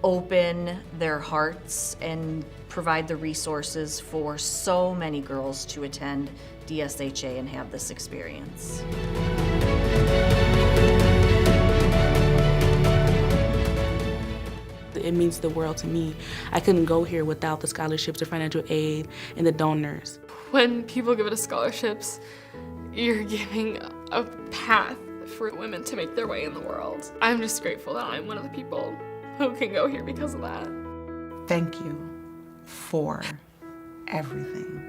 open their hearts and provide the resources for so many girls to attend DSHA and have this experience. It means the world to me. I couldn't go here without the scholarships, the financial aid, and the donors. When people give us scholarships, you're giving a path for women to make their way in the world. I'm just grateful that I'm one of the people who can go here because of that. Thank you for everything.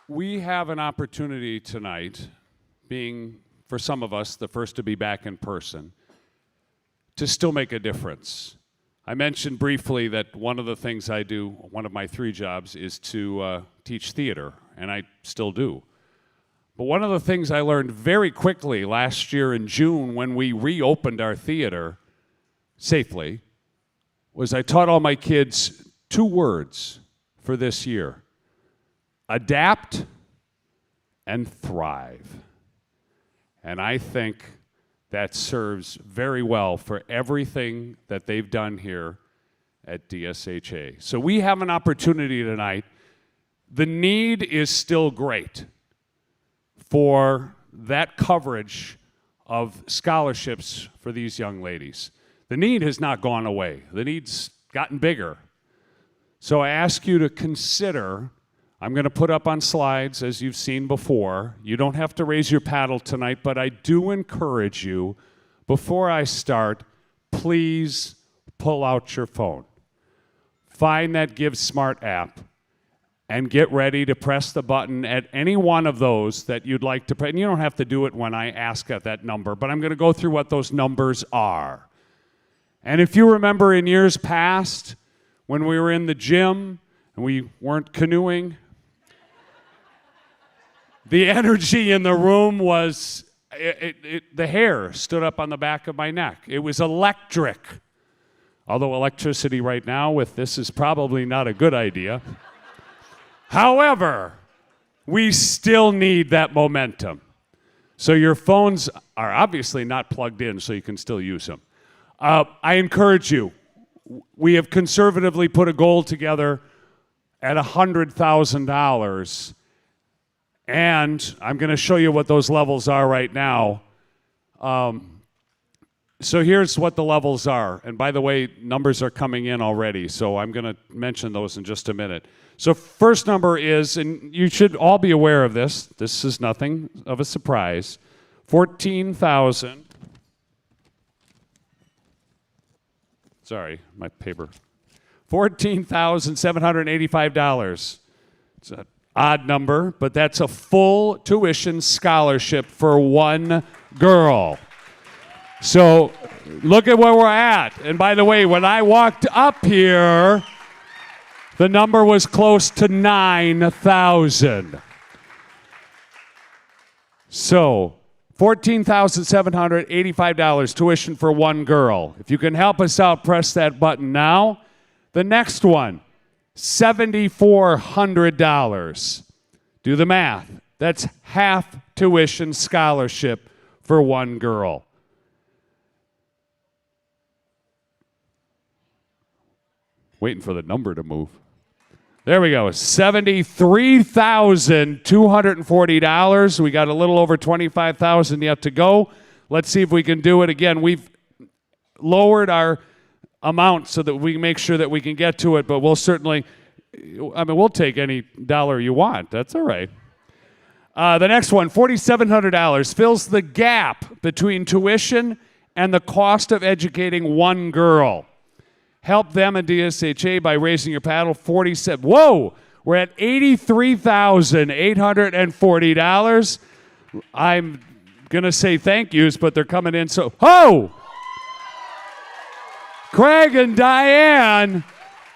We have an opportunity tonight, being, for some of us, the first to be back in person, to still make a difference. I mentioned briefly that one of the things I do, one of my 3 jobs, is to teach theater, and I still do. But one of the things I learned very quickly last year in June when we reopened our theater safely was I taught all my kids 2 words for this year: adapt and thrive. And I think that serves very well for everything that they've done here at DSHA. So we have an opportunity tonight. The need is still great for that coverage of scholarships for these young ladies. The need has not gone away. The need's gotten bigger. So I ask you to consider, I'm going to put up on slides, as you've seen before. You don't have to raise your paddle tonight, but I do encourage you, before I start, please pull out your phone. Find that Give Smart app and get ready to press the button at any one of those that you'd like to press. And you don't have to do it when I ask at that number, but I'm going to go through what those numbers are. And if you remember in years past, when we were in the gym and we weren't canoeing, the energy in the room was, the hair stood up on the back of my neck. It was electric. Although electricity right now with this is probably not a good idea. However, we still need that momentum. So your phones are obviously not plugged in, so you can still use them. I encourage you. We have conservatively put a goal together at $100,000. And I'm going to show you what those levels are right now. So here's what the levels are. And by the way, numbers are coming in already, so I'm going to mention those in just a minute. So first number is, and you should all be aware of this. This is nothing of a surprise. $14,000. Sorry, my paper. $14,785. It's an odd number, but that's a full tuition scholarship for one girl. So look at where we're at. And by the way, when I walked up here, the number was close to 9,000. So $14,785 tuition for one girl. If you can help us out, press that button now. The next one, $7,400. Do the math. That's half tuition scholarship for one girl. Waiting for the number to move. There we go. $73,240. We got a little over $25,000 yet to go. Let's see if we can do it again. We've lowered our amount so that we make sure that we can get to it, but we'll certainly, we'll take any dollar you want. That's all right. The next one, $4,700, fills the gap between tuition and the cost of educating one girl. Help them at DSHA by raising your paddle. 47. Whoa! We're at $83,840. I'm going to say thank yous, but they're coming in so... Oh! Craig and Diane,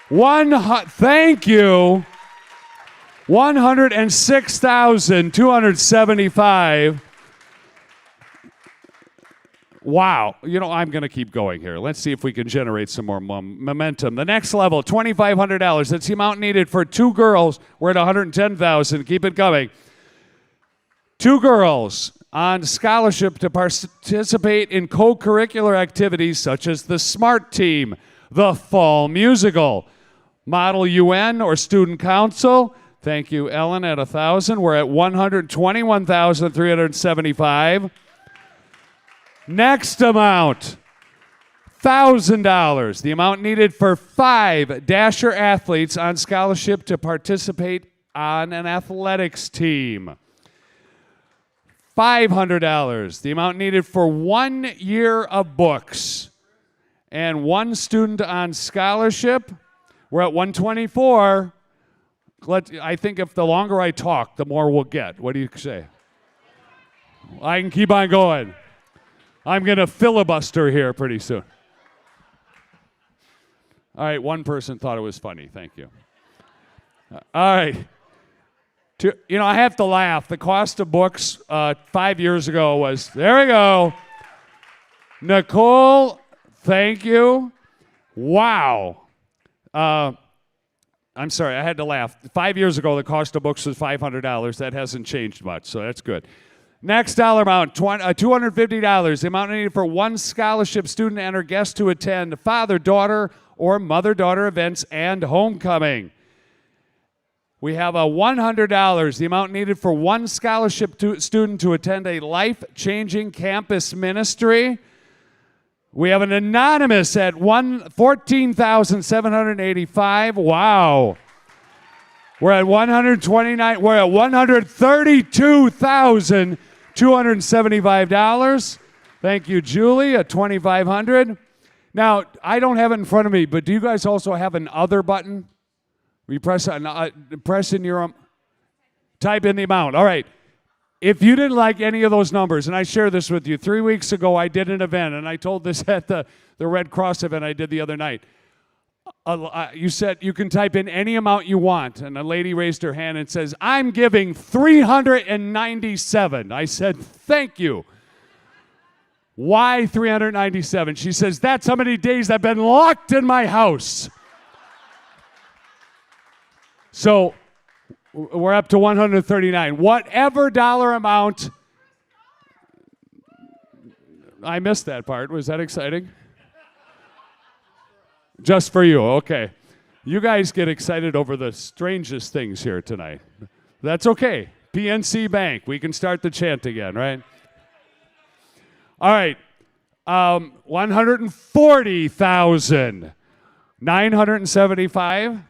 thank you. $106,275. Wow. I'm going to keep going here. Let's see if we can generate some more momentum. The next level, $2,500. That's the amount needed for 2 girls. We're at $110,000. Keep it coming. 2 girls on scholarship to participate in co-curricular activities such as the SMART Team, the Fall Musical, Model UN or Student Council. Thank you, Ellen, at $1,000. We're at $121,375. Next amount, $1,000. The amount needed for 5 DSHA athletes on scholarship to participate on an athletics team. $500. The amount needed for 1 year of books and 1 student on scholarship. We're at $124. I think if the longer I talk, the more we'll get. What do you say? I can keep on going. I'm going to filibuster here pretty soon. All right, one person thought it was funny. Thank you. All right. I have to laugh. The cost of books 5 years ago was, there we go. Nicole, thank you. Wow. I'm sorry, I had to laugh. 5 years ago, the cost of books was $500. That hasn't changed much, so that's good. Next dollar amount, $250. The amount needed for 1 scholarship student and her guest to attend father-daughter or mother-daughter events and homecoming. We have a $100, the amount needed for 1 scholarship student to attend a life-changing campus ministry. We have an anonymous at $14,785. Wow. We're at $129. We're at $132,275. Thank you, Julie, at $2,500. Now, I don't have it in front of me, but do you guys also have an other button? You press in your type in the amount. All right. If you didn't like any of those numbers, and I share this with you, 3 weeks ago I did an event, and I told this at the Red Cross event I did the other night. You said you can type in any amount you want, and a lady raised her hand and says, I'm giving $397. I said, thank you. Why $397? She says, that's how many days I've been locked in my house. So we're up to $139. Whatever dollar amount. I missed that part. Was that exciting? Just for you. Okay. You guys get excited over the strangest things here tonight. That's okay. PNC Bank. We can start the chant again, right? All right. $140,975.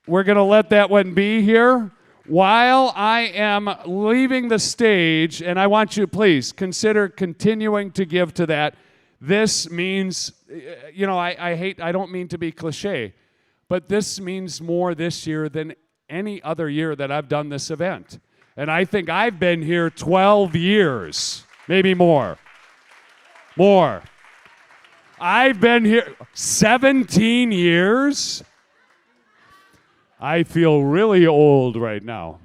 We're going to let that one be here. While I am leaving the stage, and I want you, please, consider continuing to give to that. This means, I don't mean to be cliche, but this means more this year than any other year that I've done this event. And I think I've been here 12 years, maybe more. More. I've been here 17 years. I feel really old right now.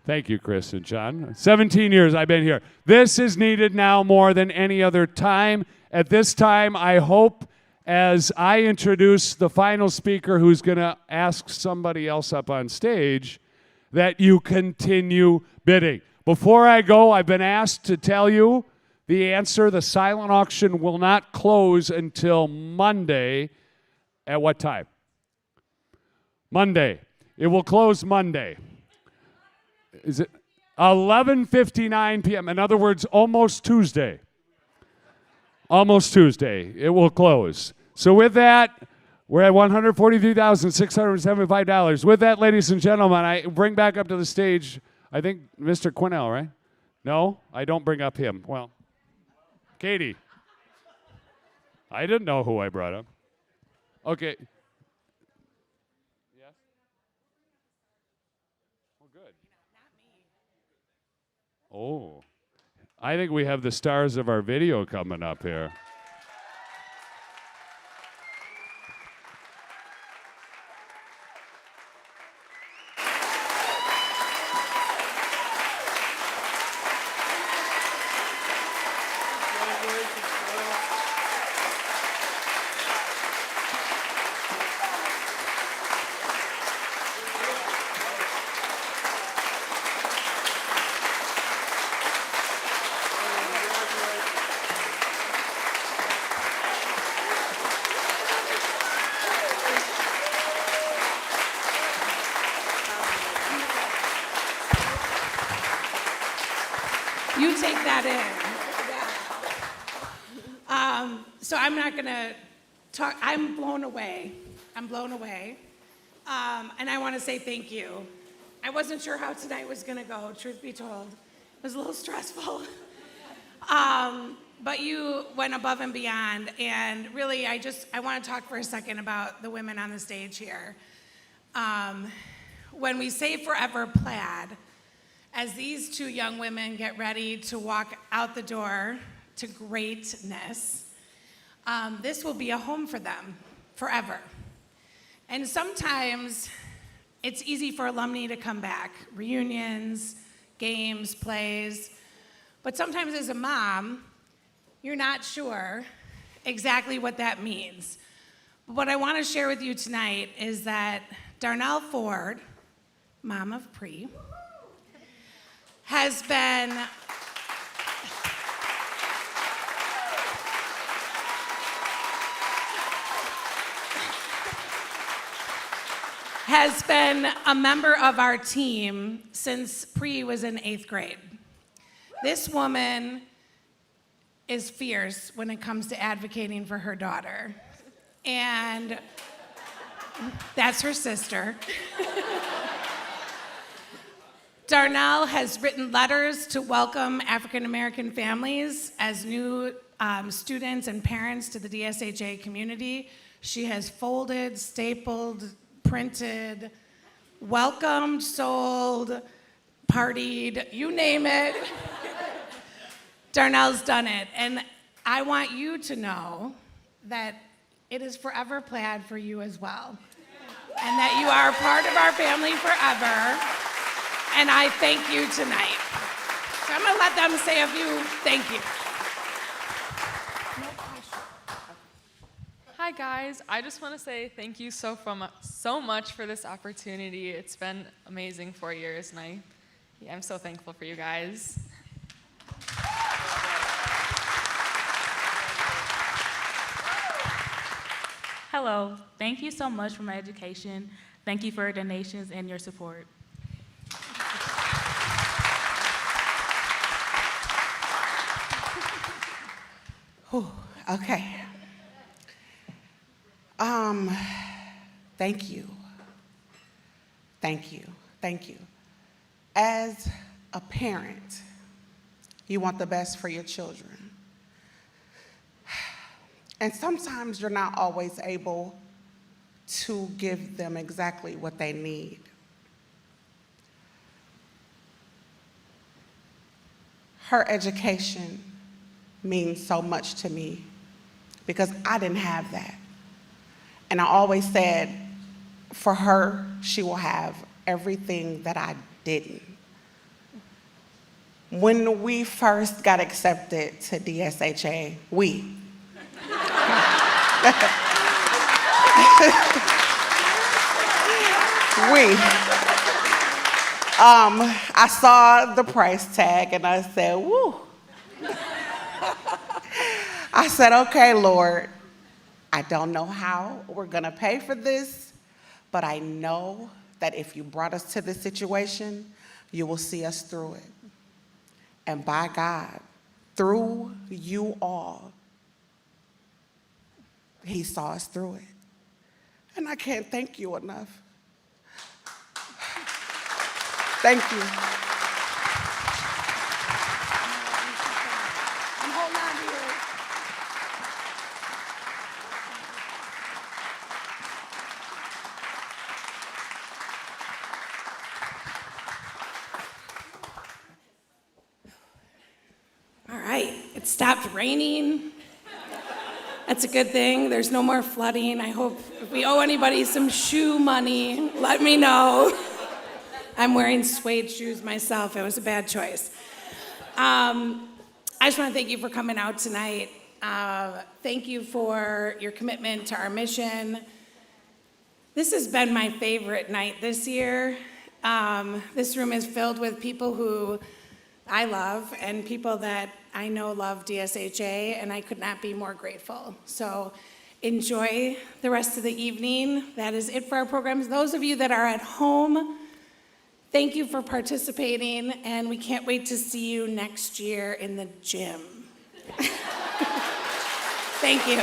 Thank you, Chris and John. 17 years I've been here. This is needed now more than any other time. At this time, I hope, as I introduce the final speaker who's going to ask somebody else up on stage, that you continue bidding. Before I go, I've been asked to tell you the answer. The silent auction will not close until Monday. At what time? Monday. It will close Monday. Is it 11:59 p.m.? In other words, almost Tuesday. Almost Tuesday. It will close. So with that, we're at $143,675. With that, ladies and gentlemen, I bring back up to the stage, I think, Mr. Quinnell, right? No? I don't bring up him. Well, Katie. I didn't know who I brought up. Okay. Yes? Well, good. Oh. I think we have the stars of our video coming up here. You take that in. So I'm not going to talk. I'm blown away. I'm blown away. And I want to say thank you. I wasn't sure how tonight was going to go, truth be told. It was a little stressful. But you went above and beyond. And really, I want to talk for a second about the women on the stage here. When we say Forever Plaid, as these two young women get ready to walk out the door to greatness, this will be a home for them forever. And sometimes it's easy for alumni to come back, reunions, games, plays, but sometimes as a mom, you're not sure exactly what that means. But what I want to share with you tonight is that Darnell Ford, mom of Pre, has been a member of our team since Pre was in 8th grade. This woman is fierce when it comes to advocating for her daughter. And that's her sister. Darnell has written letters to welcome African American families as new students and parents to the DSHA community. She has folded, stapled, printed, welcomed, sold, partied, you name it. Darnell's done it. And I want you to know that it is forever plaid for you as well. And that you are a part of our family forever. And I thank you tonight. So I'm going to let them say a few thank you. Hi guys, I just want to say thank you so much for this opportunity. It's been amazing 4 years, and I'm so thankful for you guys. Hello, thank you so much for my education. Thank you for your donations and your support. Whew, okay. Thank you. Thank you. Thank you. As a parent, you want the best for your children. And sometimes you're not always able to give them exactly what they need. Her education means so much to me because I didn't have that. And I always said, for her, she will have everything that I didn't. When we first got accepted to DSHA, I saw the price tag and I said, woo. I said, okay, Lord, I don't know how we're gonna pay for this, but I know that if you brought us to this situation, you will see us through it. And by God, through you all, he saw us through it. And I can't thank you enough. Thank you. I'm holding on to you. All right, it stopped raining. That's a good thing. There's no more flooding. I hope if we owe anybody some shoe money, let me know. I'm wearing suede shoes myself. It was a bad choice. I just want to thank you for coming out tonight. Thank you for your commitment to our mission. This has been my favorite night this year. This room is filled with people who I love and people that I know love DSHA, and I could not be more grateful. So enjoy the rest of the evening. That is it for our programs. Those of you that are at home, thank you for participating, and we can't wait to see you next year in the gym. Thank you.